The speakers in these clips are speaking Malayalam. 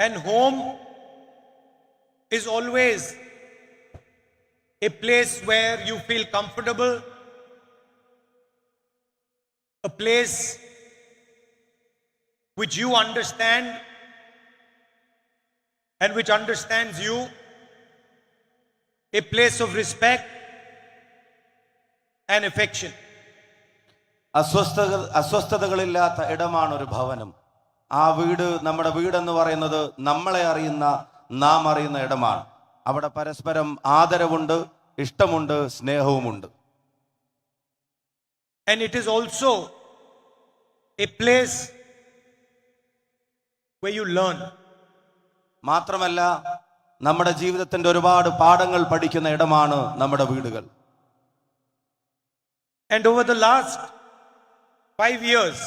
And home is always a place where you feel comfortable, a place which you understand and which understands you, a place of respect and affection. അസ്വസ്ഥതകളില്ലാത്ത ഇടമാണ് ഒരു ഭവനം. ആ വീട്, നമ്മുടെ വീടെന്ന് പറയുന്നത് നമ്മളെ അറിയുന്ന, നാം അറിയുന്ന ഇടമാണ്. അവിടെ പരസ്പരം ആദരവുണ്ട്, ഇഷ്ടമുണ്ട്, സ്നേഹവുമുണ്ട്. And it is also a place where you learn. മാത്രമല്ല, നമ്മുടെ ജീവിതത്തിന്റെ ഒരുപാട് പാഠങ്ങൾ പഠിക്കുന്ന ഇടമാണ് നമ്മുടെ വീടുകൾ. And over the last 5 years,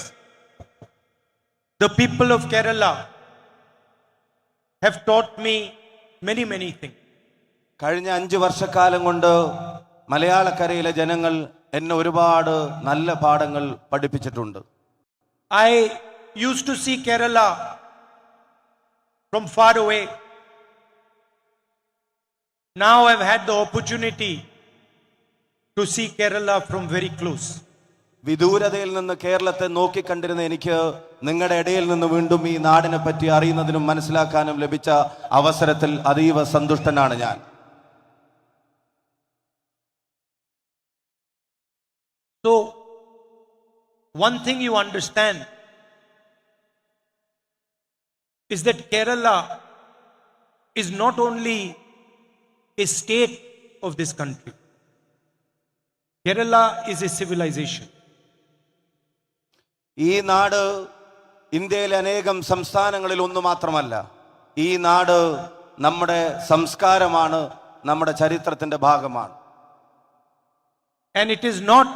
the people of Kerala have taught me many things. കഴിഞ്ഞ 5 വർഷക്കാലം കൊണ്ട് മലയാളക്കരയിലെ ജനങ്ങൾ എന്നെ ഒരുപാട് നല്ല പാഠങ്ങൾ പഠിപ്പിച്ചിട്ടുണ്ട്. I used to see Kerala from far away. Now I've had the opportunity to see Kerala from very close. വിദൂരതയിൽ നിന്ന് കേരളത്തെ നോക്കിക്കണ്ടിരുന്ന എനിക്ക് നിങ്ങളുടെ ഇടയിൽ നിന്ന് വീണ്ടും ഈ നാടിനെ പറ്റി അറിയുന്നതിനും മനസ്സിലാക്കാനും ലഭിച്ച അവസരത്തിൽ അതീവ സന്തുഷ്ടനാണ് ഞാൻ. So, one thing you understand is that Kerala is not only a state of this country. Kerala is a civilization. ഈ നാട് ഇന്ത്യയിലെ അനേകം സംസ്ഥാനങ്ങളിൽ ഒന്ന് മാത്രമല്ല. ഈ നാട് നമ്മുടെ സംസ്കാരമാണ്, നമ്മുടെ ചരിത്രത്തിന്റെ ഭാഗമാണ്. And it is not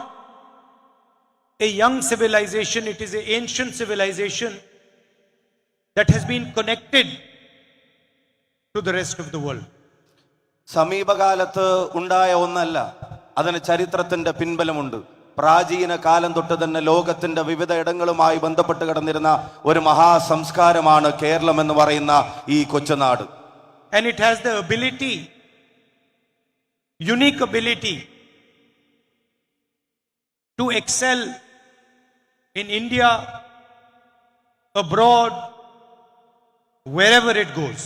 a young civilization, it is an ancient civilization that has been connected to the rest of the world. സമീപകാലത്ത് ഉണ്ടായ ഒന്നല്ല, അതിന് ചരിത്രത്തിന്റെ പിൻബലമുണ്ട്. പ്രാചീന കാലം തൊട്ട് തന്നെ ലോകത്തിന്റെ വിവിധ ഇടങ്ങളുമായി ബന്ധപ്പെട്ട് കിടന്നിരുന്ന ഒരു മഹാസംസ്കാരമാണ് കേരളം എന്ന് പറയുന്ന ഈ കൊച്ചുനാട്. And it has the ability, unique ability, to excel in India, abroad, wherever it goes.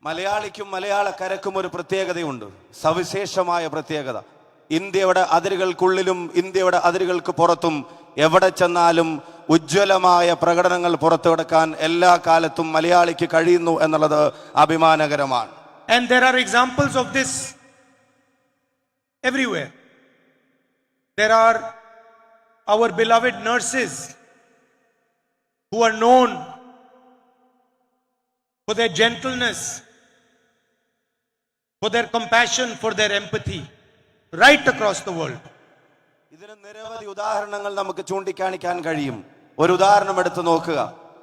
മലയാളിക്കും മലയാളക്കരക്കും ഒരു പ്രത്യേകതയുണ്ട്, സവിശേഷമായ പ്രത്യേകത. ഇന്ത്യയുടെ അതിരുകൾക്കുള്ളിലും ഇന്ത്യയുടെ അതിരുകൾക്ക് പുറത്തും എവിടെ ചെന്നാലും ഉജ്ജ്വലമായ പ്രകടനങ്ങൾ പുറത്തുകൊടുക്കാൻ എല്ലാ കാലത്തും മലയാളിക്ക് കഴിയുന്നു എന്നുള്ളത് അഭിമാനകരമാണ്. And there are examples of this everywhere. There are our beloved nurses who are known for their gentleness, for their compassion, for their empathy, right across the world. ഇതിന് നിരവധി ഉദാഹരണങ്ങൾ നമുക്ക് ചൂണ്ടിക്കാണിക്കാൻ കഴിയും. ഒരു ഉദാഹരണം എടുത്തു നോക്കുക.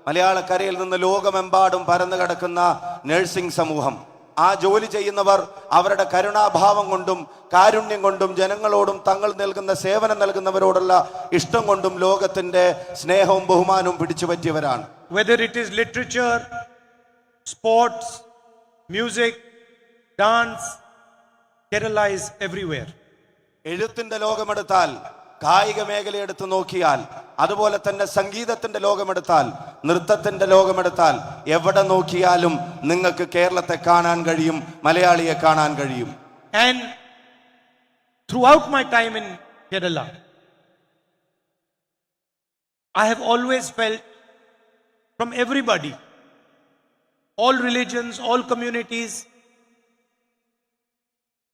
മലയാളക്കരയിൽ നിന്ന് ലോകമെമ്പാടും പരന്നു കിടക്കുന്ന നഴ്സിംഗ് സമൂഹം, ആ ജോലി ചെയ്യുന്നവർ അവരുടെ കരുണാഭാവം കൊണ്ടും കാരുണ്യം കൊണ്ടും ജനങ്ങളോടും തങ്ങൾ നൽകുന്ന സേവനം നൽകുന്നവരോടുള്ള ഇഷ്ടം കൊണ്ടും ലോകത്തിന്റെ സ്നേഹവും ബഹുമാനവും പിടിച്ചു പറ്റിയവരാണ്. Whether it is literature, sports, music, dance, Kerala is everywhere. എഴുത്തിന്റെ ലോകമെടുത്താൽ, കായിക മേഖല എടുത്തു നോക്കിയാൽ, അതുപോലെ തന്നെ സംഗീതത്തിന്റെ ലോകമെടുത്താൽ, നൃത്തത്തിന്റെ ലോകമെടുത്താൽ, എവിടെ നോക്കിയാലും നിങ്ങൾക്ക് കേരളത്തെ കാണാൻ കഴിയും, മലയാളിയെ കാണാൻ കഴിയും. And throughout my time in Kerala, I have always felt from everybody, all religions, all communities,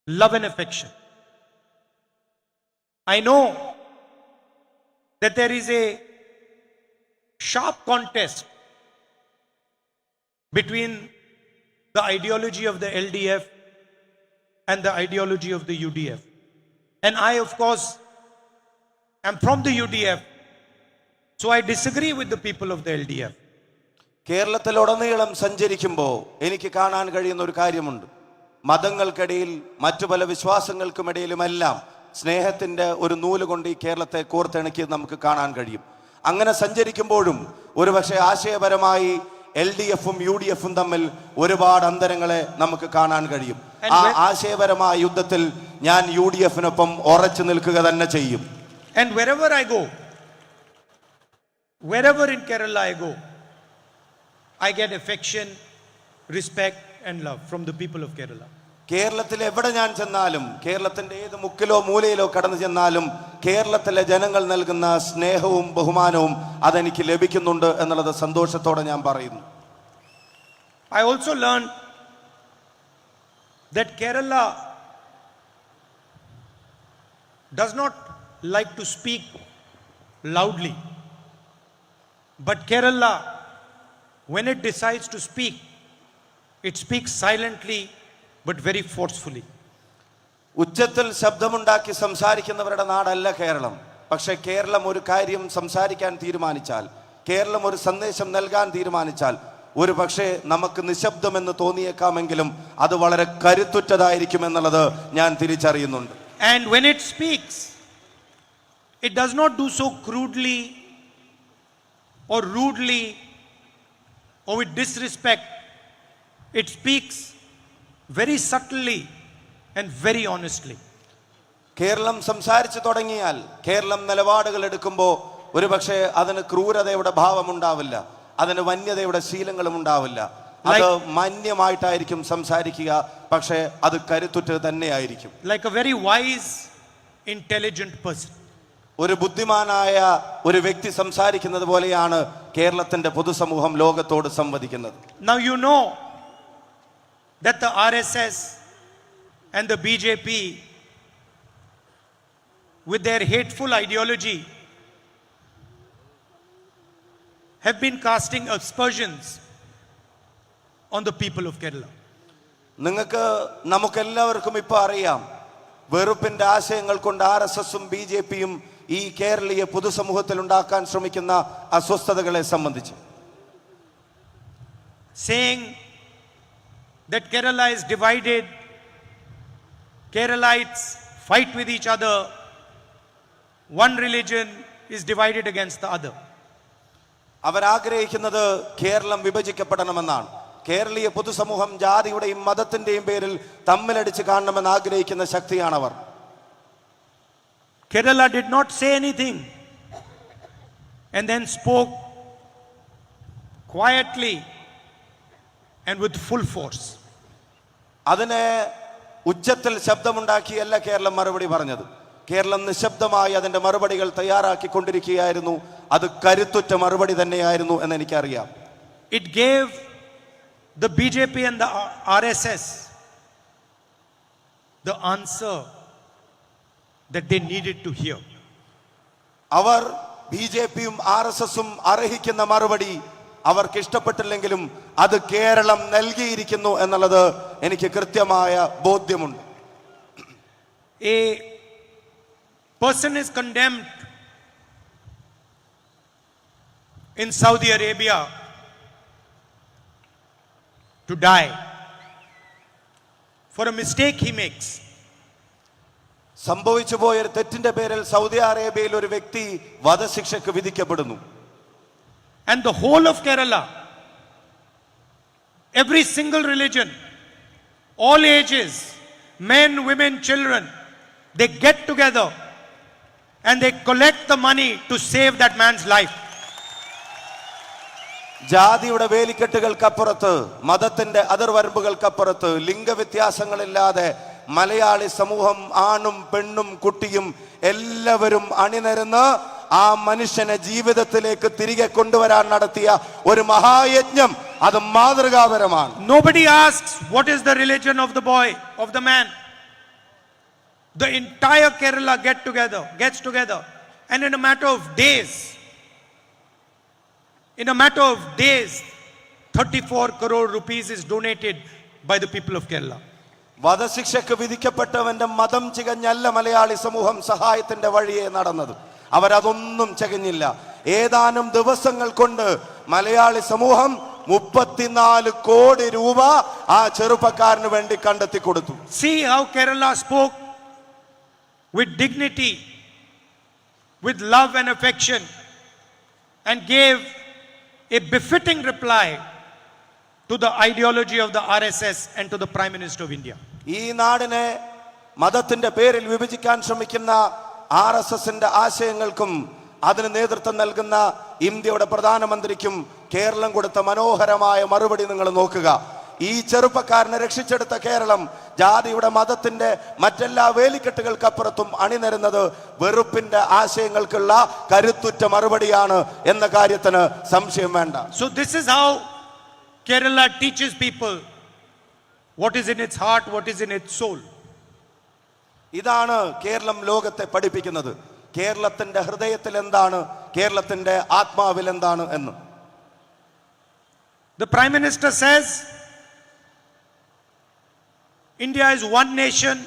love and affection. I know that there is a sharp contest between the ideology of the LDF and the ideology of the UDF. And I, of course, am from the UDF, so I disagree with the people of the LDF. കേരളത്തിലുടനീളം സഞ്ചരിക്കുമ്പോൾ എനിക്ക് കാണാൻ കഴിയുന്ന ഒരു കാര്യമുണ്ട്. മതങ്ങൾക്കിടയിൽ, മറ്റു പല വിശ്വാസങ്ങൾക്കുമിടയിലുമെല്ലാം സ്നേഹത്തിന്റെ ഒരു നൂല് കൊണ്ട് ഈ കേരളത്തെ കോർത്തിണക്കി നമുക്ക് കാണാൻ കഴിയും. അങ്ങനെ സഞ്ചരിക്കുമ്പോഴും ഒരുപക്ഷെ ആശയപരമായി LDF-ഉം UDF-ഉം തമ്മിൽ ഒരുപാട് അന്തരങ്ങളെ നമുക്ക് കാണാൻ കഴിയും. ആ ആശയപരമായ യുദ്ധത്തിൽ ഞാൻ UDF-നൊപ്പം ഉറച്ചു നിൽക്കുക തന്നെ ചെയ്യും. And wherever I go, wherever in Kerala I go, I get affection, respect and love from the people of Kerala. കേരളത്തിൽ എവിടെ ഞാൻ ചെന്നാലും, കേരളത്തിന്റെ ഏത് മുക്കിലോ മൂലയിലോ കടന്നു ചെന്നാലും കേരളത്തിലെ ജനങ്ങൾ നൽകുന്ന സ്നേഹവും ബഹുമാനവും അതെനിക്ക് ലഭിക്കുന്നുണ്ട് എന്നുള്ളത് സന്തോഷത്തോടെ ഞാൻ പറയുന്നു. I also learned that Kerala does not like to speak loudly, but Kerala, when it decides to speak, it speaks silently but very forcefully. ഉച്ചത്തിൽ ശബ്ദമുണ്ടാക്കി സംസാരിക്കുന്നവരുടെ നാടല്ല കേരളം. പക്ഷേ കേരളം ഒരു കാര്യം സംസാരിക്കാൻ തീരുമാനിച്ചാൽ, കേരളം ഒരു സന്ദേശം നൽകാൻ തീരുമാനിച്ചാൽ, ഒരു പക്ഷേ നമുക്ക് നിശബ്ദമെന്ന് തോന്നിയേക്കാമെങ്കിലും അത് വളരെ കരുത്തുറ്റതായിരിക്കും എന്നുള്ളത് ഞാൻ തിരിച്ചറിയുന്നുണ്ട്. And when it speaks, it does not do so crudely or rudely or with disrespect. It speaks very subtly and very honestly. Keralam സംസാരിച്ചു തുടങ്ങിയാൽ, കേരളം നിലപാടുകൾ എടുക്കുമ്പോൾ ഒരുപക്ഷെ അതിന് ക്രൂരതയുടെ ഭാവമുണ്ടാവില്ല, അതിന് വന്യതയുടെ ശീലങ്ങളും ഉണ്ടാവില്ല. അത് മാന്യമായിട്ടായിരിക്കും സംസാരിക്കുക, പക്ഷേ അത് കരുത്തുറ്റ തന്നെയായിരിക്കും. Like a very wise, intelligent person. ഒരു ബുദ്ധിമാനായ ഒരു വ്യക്തി സംസാരിക്കുന്നത് പോലെയാണ് കേരളത്തിന്റെ പൊതുസമൂഹം ലോകത്തോട് സംവദിക്കുന്നത്. Now you know that the RSS and the BJP, with their hateful ideology, have been casting aspersions on the people of Kerala. നമുക്കെല്ലാവർക്കും ഇപ്പോൾ അറിയാം, വെറുപ്പിന്റെ ആശയങ്ങൾ കൊണ്ട് RSS-ഉം BJP-യും ഈ കേരളീയ പൊതുസമൂഹത്തിൽ ഉണ്ടാക്കാൻ ശ്രമിക്കുന്ന അസ്വസ്ഥതകളെ സംബന്ധിച്ച്, saying that Kerala is divided, Keralites fight with each other, one religion is divided against the other. അവരാഗ്രഹിക്കുന്നത് Keralam വിഭജിക്കപ്പെടണമെന്നാണ്. കേരളീയ പൊതുസമൂഹം ജാതിയുടെയും മതത്തിന്റെയും പേരിൽ തമ്മിലടിച്ച് കാണണമെന്ന് ആഗ്രഹിക്കുന്ന ശക്തിയാണവർ. Kerala did not say anything and then spoke quietly and with full force. അതിനെ ഉച്ചത്തിൽ ശബ്ദമുണ്ടാക്കിയല്ല കേരളം മറുപടി പറഞ്ഞത്. കേരളം നിശബ്ദമായി അതിന്റെ മറുപടികൾ തയ്യാറാക്കിക്കൊണ്ടിരിക്കുകയായിരുന്നു. അത് കരുത്തുറ്റ മറുപടി തന്നെയായിരുന്നു എന്ന് എനിക്കറിയാം. It gave the BJP and the RSS the answer that they needed to hear. അവർ BJP-യും RSS-ഉം അർഹിക്കുന്ന മറുപടി അവർക്ക് ഇഷ്ടപ്പെട്ടില്ലെങ്കിലും അത് കേരളം നൽകിയിരിക്കുന്നു എന്നുള്ളത് എനിക്ക് കൃത്യമായ ബോധ്യമുണ്ട്. A person is condemned in Saudi Arabia to die for a mistake he makes. സംഭവിച്ചു പോയ തെറ്റിന്റെ പേരിൽ സൗദി അറേബ്യയിൽ ഒരു വ്യക്തി വധശിക്ഷയ്ക്ക് വിധിക്കപ്പെടുന്നു. And the whole of Kerala, every single religion, all ages, men, women, children, they get together and they collect the money to save that man's life. ജാതിയുടെ വേലിക്കെട്ടുകൾക്കപ്പുറത്ത്, മതത്തിന്റെ അതിർവരമ്പുകൾക്കപ്പുറത്ത്, ലിംഗവ്യത്യാസങ്ങളില്ലാതെ മലയാളി സമൂഹം ആണും പെണ്ണും കുട്ടിയും എല്ലാവരും അണിനിരന്ന് ആ മനുഷ്യനെ ജീവിതത്തിലേക്ക് തിരികെ കൊണ്ടുവരാൻ നടത്തിയ ഒരു മഹായജ്ഞം, അത് മാതൃകാപരമാണ്. Nobody asks what is the religion of the boy, of the man. The entire Kerala gets together, and in a matter of days, 34 crore rupees is donated by the people of Kerala. വധശിക്ഷയ്ക്ക് വിധിക്കപ്പെട്ടവന്റെ മതം ചികഞ്ഞല്ല മലയാളി സമൂഹം സഹായത്തിന്റെ വഴിയെ നടന്നത്. അവരതൊന്നും ചകഞ്ഞില്ല. ഏതാനും ദിവസങ്ങൾ കൊണ്ട് മലയാളി സമൂഹം 34 കോടി രൂപ ആ ചെറുപ്പക്കാരന് വേണ്ടി കണ്ടെത്തി കൊടുത്തു. See how Kerala spoke with dignity, with love and affection, and gave a befitting reply to the ideology of the RSS and to the Prime Minister of India. ഈ നാടിനെ മതത്തിന്റെ പേരിൽ വിഭജിക്കാൻ ശ്രമിക്കുന്ന RSSന്റെ ആശയങ്ങൾക്കും അതിന് നേതൃത്വം നൽകുന്ന ഇന്ത്യയുടെ പ്രധാനമന്ത്രിക്കും കേരളം കൊടുത്ത മനോഹരമായ മറുപടി നിങ്ങൾ നോക്കുക. ഈ ചെറുപ്പക്കാരനെ രക്ഷിച്ചെടുത്ത കേരളം ജാതിയുടെ മതത്തിന്റെ മറ്റെല്ലാ വേലിക്കെട്ടുകൾക്കപ്പുറത്തും അണിനിരുന്നത് വെറുപ്പിന്റെ ആശയങ്ങൾക്കുള്ള കരുത്തുറ്റ മറുപടിയാണ് എന്ന കാര്യത്തിന് സംശയം വേണ്ട. So this is how Kerala teaches people what is in its heart, what is in its soul. ഇതാണ് കേരളം ലോകത്തെ പഠിപ്പിക്കുന്നത്. കേരളത്തിന്റെ ഹൃദയത്തിൽ എന്താണ്, കേരളത്തിന്റെ ആത്മാവിൽ എന്താണ് എന്ന്. The Prime Minister says India is one nation,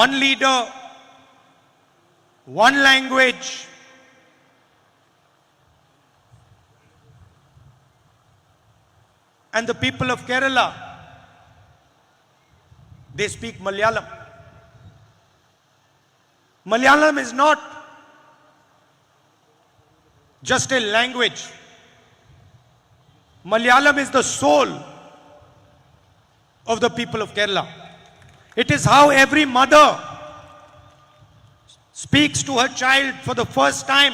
one leader, one language, and the people of Kerala, they speak Malayalam. Malayalam is not just a language. Malayalam is the soul of the people of Kerala. It is how every mother speaks to her child for the first time.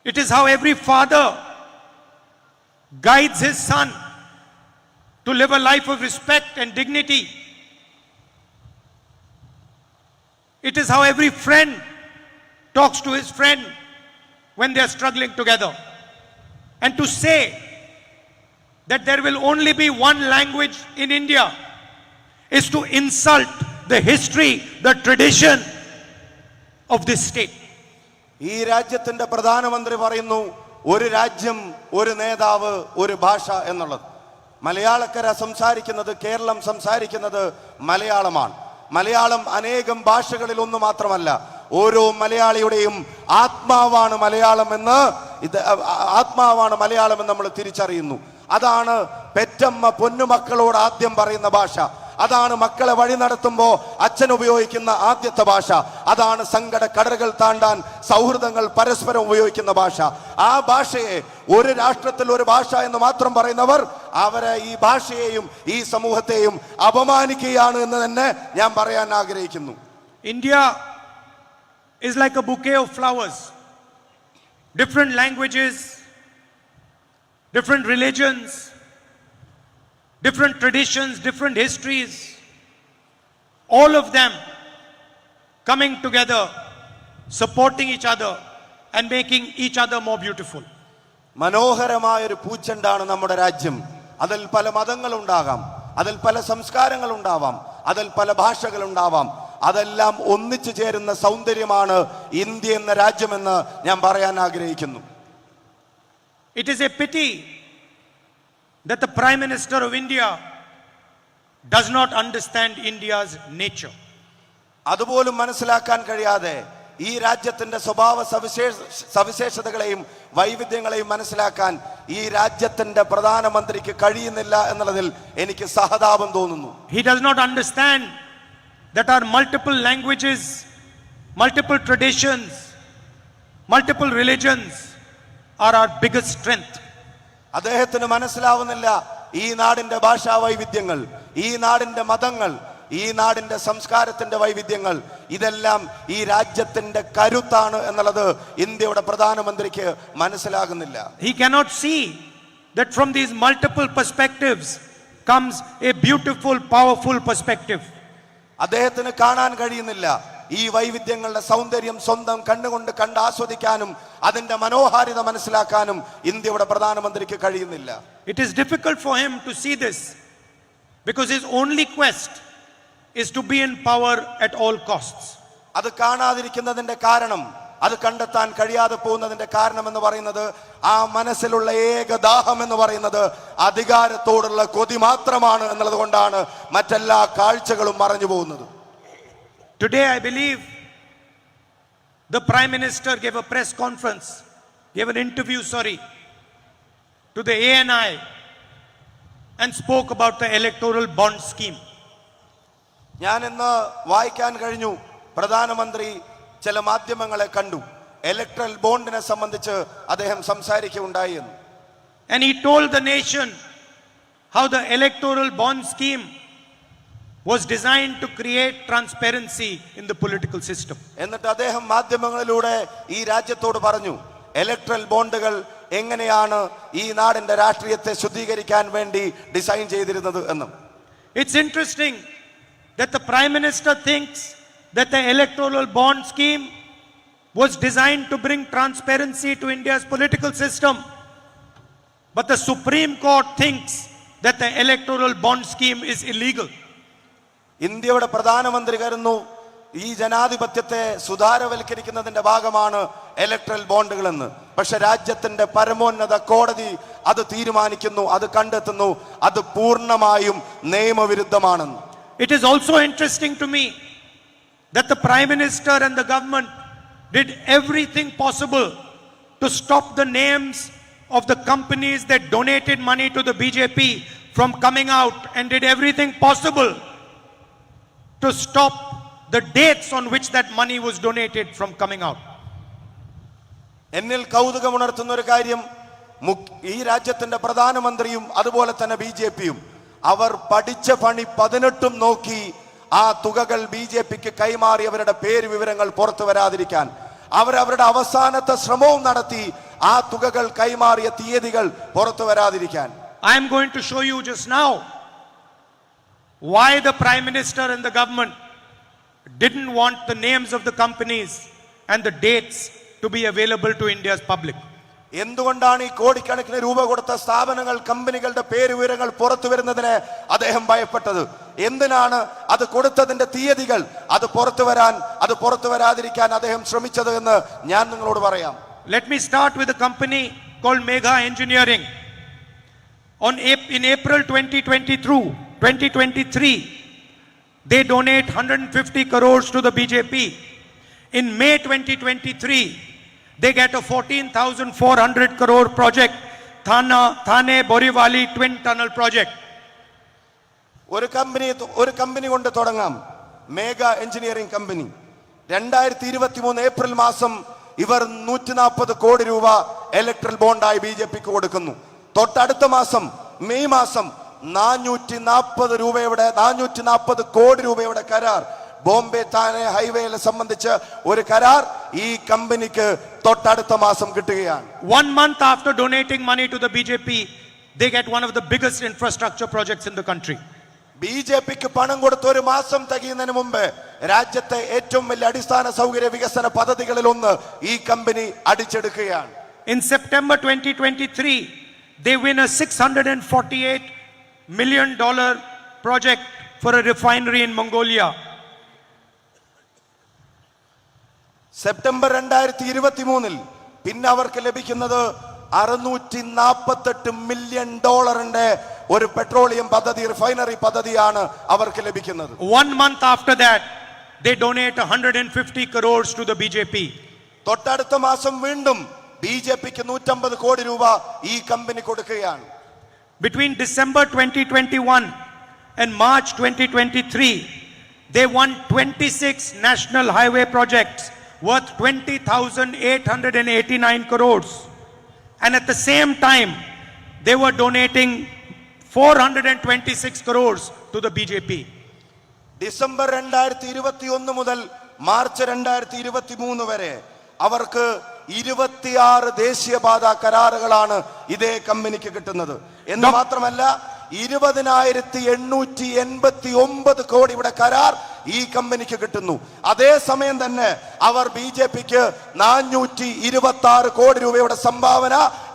It is how every father guides his son to live a life of respect and dignity. It is how every friend talks to his friend when they are struggling together. And to say that there will only be one language in India is to insult the history, the tradition of this state. ഈ രാജ്യത്തിന്റെ പ്രധാനമന്ത്രി പറയുന്നു ഒരു രാജ്യം, ഒരു നേതാവ്, ഒരു ഭാഷ എന്നുള്ളത്. മലയാളക്കര സംസാരിക്കുന്നത്, കേരളം സംസാരിക്കുന്നത് മലയാളമാണ്. മലയാളം അനേകം ഭാഷകളിൽ ഒന്ന് മാത്രമല്ല, ഓരോ മലയാളിയുടെയും ആത്മാവാണ് മലയാളം എന്ന് നമ്മൾ തിരിച്ചറിയുന്നു. അതാണ് പെറ്റമ്മ പൊന്നുമക്കളോട് ആദ്യം പറയുന്ന ഭാഷ. അതാണ് മക്കളെ വഴി നടത്തുമ്പോൾ അച്ഛൻ ഉപയോഗിക്കുന്ന ആദ്യത്തെ ഭാഷ. അതാണ് സങ്കട കടലുകൾ താണ്ടാൻ സൗഹൃദങ്ങൾ പരസ്പരം ഉപയോഗിക്കുന്ന ഭാഷ. ആ ഭാഷയെ ഒരു രാഷ്ട്രത്തിൽ ഒരു ഭാഷ എന്ന് മാത്രം പറയുന്നവർ അവരെ ഈ ഭാഷയെയും ഈ സമൂഹത്തെയും അപമാനിക്കുകയാണ് എന്ന് തന്നെ ഞാൻ പറയാൻ ആഗ്രഹിക്കുന്നു. India is like a bouquet of flowers. Different languages, different religions, different traditions, different histories, all of them coming together, supporting each other and making each other more beautiful. മനോഹരമായ ഒരു പൂച്ചെണ്ടാണ് നമ്മുടെ രാജ്യം. അതിൽ പല മതങ്ങളുണ്ടാകാം, അതിൽ പല സംസ്കാരങ്ങളുണ്ടാവാം, അതിൽ പല ഭാഷകളുണ്ടാവാം. അതെല്ലാം ഒന്നിച്ചു ചേരുന്ന സൗന്ദര്യമാണ് ഇന്ത്യ എന്ന രാജ്യമെന്ന് ഞാൻ പറയാൻ ആഗ്രഹിക്കുന്നു. It is a pity that the Prime Minister of India does not understand India's nature. അതുപോലും മനസ്സിലാക്കാൻ കഴിയാതെ ഈ രാജ്യത്തിന്റെ സ്വഭാവ സവിശേഷതകളെയും വൈവിധ്യങ്ങളെയും മനസ്സിലാക്കാൻ ഈ രാജ്യത്തിന്റെ പ്രധാനമന്ത്രിക്ക് കഴിയുന്നില്ല എന്നുള്ളതിൽ എനിക്ക് സഹതാപം തോന്നുന്നു. He does not understand that our multiple languages, multiple traditions, multiple religions are our biggest strength. അദ്ദേഹത്തിന് മനസ്സിലാവുന്നില്ല ഈ നാടിന്റെ ഭാഷാ വൈവിധ്യങ്ങൾ, ഈ നാടിന്റെ മതങ്ങൾ, ഈ നാടിന്റെ സംസ്കാരത്തിന്റെ വൈവിധ്യങ്ങൾ, ഇതെല്ലാം ഈ രാജ്യത്തിന്റെ കരുത്താണ് എന്നുള്ളത് ഇന്ത്യയുടെ പ്രധാനമന്ത്രിക്ക് മനസ്സിലാകുന്നില്ല. He cannot see that from these multiple perspectives comes a beautiful, powerful perspective. അദ്ദേഹത്തിന് കാണാൻ കഴിയുന്നില്ല ഈ വൈവിധ്യങ്ങളുടെ സൗന്ദര്യം സ്വന്തം കണ്ണുകൊണ്ട് കണ്ട് ആസ്വദിക്കാനും അതിന്റെ മനോഹാരിത മനസ്സിലാക്കാനും ഇന്ത്യയുടെ പ്രധാനമന്ത്രിക്ക് കഴിയുന്നില്ല. It is difficult for him to see this because his only quest is to be in power at all costs. അത് കാണാതിരിക്കുന്നതിന്റെ കാരണം, അത് കണ്ടെത്താൻ കഴിയാതെ പോകുന്നതിന്റെ കാരണം എന്ന് പറയുന്നത് ആ മനസ്സിലുള്ള ഏക ദാഹം എന്ന് പറയുന്നത് അധികാരത്തോടുള്ള കൊതി മാത്രമാണ് എന്നുള്ളത് കൊണ്ടാണ് മറ്റെല്ലാ കാഴ്ചകളും മറഞ്ഞു പോകുന്നത്. Today I believe the Prime Minister gave a press conference, gave an interview, to the ANI and spoke about the electoral bond scheme. ഞാൻ ഇന്ന് വായിക്കാൻ കഴിഞ്ഞു, പ്രധാനമന്ത്രി ചില മാധ്യമങ്ങളെ കണ്ടു. ഇലക്ട്രൽ ബോണ്ടിനെ സംബന്ധിച്ച് അദ്ദേഹം സംസാരിക്കുകയുണ്ടായി എന്ന്. And he told the nation how the electoral bond scheme was designed to create transparency in the political system. എന്നിട്ട് അദ്ദേഹം മാധ്യമങ്ങളിലൂടെ ഈ രാജ്യത്തോട് പറഞ്ഞു ഇലക്ട്രൽ ബോണ്ടുകൾ എങ്ങനെയാണ് ഈ നാടിന്റെ രാഷ്ട്രീയത്തെ ശുദ്ധീകരിക്കാൻ വേണ്ടി ഡിസൈൻ ചെയ്തിരുന്നത് എന്നും. It's interesting that the Prime Minister thinks that the electoral bond scheme was designed to bring transparency to India's political system. But the Supreme Court thinks that the electoral bond scheme is illegal. ഇന്ത്യയുടെ പ്രധാനമന്ത്രി കരുതുന്നു ഈ ജനാധിപത്യത്തെ സുതാരവൽക്കരിക്കുന്നതിന്റെ ഭാഗമാണ് ഇലക്ട്രൽ ബോണ്ടുകൾ എന്ന്. പക്ഷെ രാജ്യത്തിന്റെ പരമോന്നത കോടതി അത് തീരുമാനിക്കുന്നു, അത് കണ്ടെത്തുന്നു, അത് പൂർണ്ണമായും നിയമവിരുദ്ധമാണെന്ന്. It is also interesting to me that the Prime Minister and the government did everything possible to stop the names of the companies that donated money to the BJP from coming out, and did everything possible to stop the dates on which that money was donated from coming out. എന്നിൽ കൗതുകമുണർത്തുന്ന ഒരു കാര്യം, ഈ രാജ്യത്തിന്റെ പ്രധാനമന്ത്രിയും അതുപോലെ തന്നെ BJPയും അവർ പഠിച്ച പണി 18 നോക്കി ആ തുകകൾ BJPക്ക് കൈമാറിയവരുടെ പേര് വിവരങ്ങൾ പുറത്തു വരാതിരിക്കാൻ അവരവരുടെ അവസാനത്തെ ശ്രമവും നടത്തി ആ തുകകൾ കൈമാറിയ തീയതികൾ പുറത്തു വരാതിരിക്കാൻ. I am going to show you just now why the Prime Minister and the government didn't want the names of the companies and the dates to be available to India's public. എന്തുകൊണ്ടാണ് ഈ കോടിക്കണക്കിന് രൂപ കൊടുത്ത സ്ഥാപനങ്ങൾ കമ്പനികളുടെ പേര് വിവരങ്ങൾ പുറത്തു വരുന്നതിന് അദ്ദേഹം ഭയപ്പെട്ടത്? എന്തിനാണ് അത് കൊടുത്തതിന്റെ തീയതികൾ അത് പുറത്തു വരാതിരിക്കാൻ അദ്ദേഹം ശ്രമിച്ചത് എന്ന് ഞാൻ നിങ്ങളോട് പറയാം. Let me start with a company called Megha Engineering. In April 2023, they donate 150 crores to the BJP. In May 2023, they get a 14,400 crore project, Thane Borivali Twin Tunnel Project. ഒരു കമ്പനി കൊണ്ട് തുടങ്ങാം, മേഘ എഞ്ചിനീയറിംഗ് കമ്പനി. 2023 ഏപ്രിൽ മാസം ഇവർ 140 കോടി രൂപ ഇലക്ട്രൽ ബോണ്ടായി BJPക്ക് കൊടുക്കുന്നു. തൊട്ടടുത്ത മാസം മെയ് മാസം 440 കോടി രൂപയുടെ കരാർ, ബോംബെ താനെ ഹൈവേയെ സംബന്ധിച്ച് ഒരു കരാർ ഈ കമ്പനിക്ക് തൊട്ടടുത്ത മാസം കിട്ടുകയാണ്. 1 month after donating money to the BJP, they get one of the biggest infrastructure projects in the country. BJPക്ക് പണം കൊടുത്ത ഒരു മാസം തികയുന്നതിന് മുമ്പ് രാജ്യത്തെ ഏറ്റവും വലിയ അടിസ്ഥാന സൗകര്യ വികസന പദ്ധതികളിൽ ഒന്ന് ഈ company അടിച്ചെടുക്കുകയാണ്. In September 2023, they win a $648 million project for a refinery in Mongolia. September 2023 പിന്നെ അവർക്ക് ലഭിക്കുന്നത് $648 മില്യൺ ഒരു പെട്രോളിയം പദ്ധതി, റിഫൈനറി പദ്ധതിയാണ് അവർക്ക് ലഭിക്കുന്നത്. 1 month after that, they donate 150 crores to the BJP. തൊട്ടടുത്ത മാസം വീണ്ടും BJPക്ക് 150 കോടി രൂപ ഈ കമ്പനി കൊടുക്കുകയാണ്. Between December 2021 and March 2023, they won 26 national highway projects worth 20,889 crores. And at the same time, they were donating 426 crores to the BJP. December 2021 മുതൽ മാർച്ച് 2023 വരെ അവർക്ക് 26 ദേശീയപാത കരാറുകളാണ് ഇതേ കമ്പനിക്ക് കിട്ടുന്നത്. എന്ന് മാത്രമല്ല 20,889 കോടിയുടെ കരാർ ഈ കമ്പനിക്ക് കിട്ടുന്നു. അതേസമയം തന്നെ അവർ BJPക്ക് 426 കോടി രൂപയുടെ സംഭാവന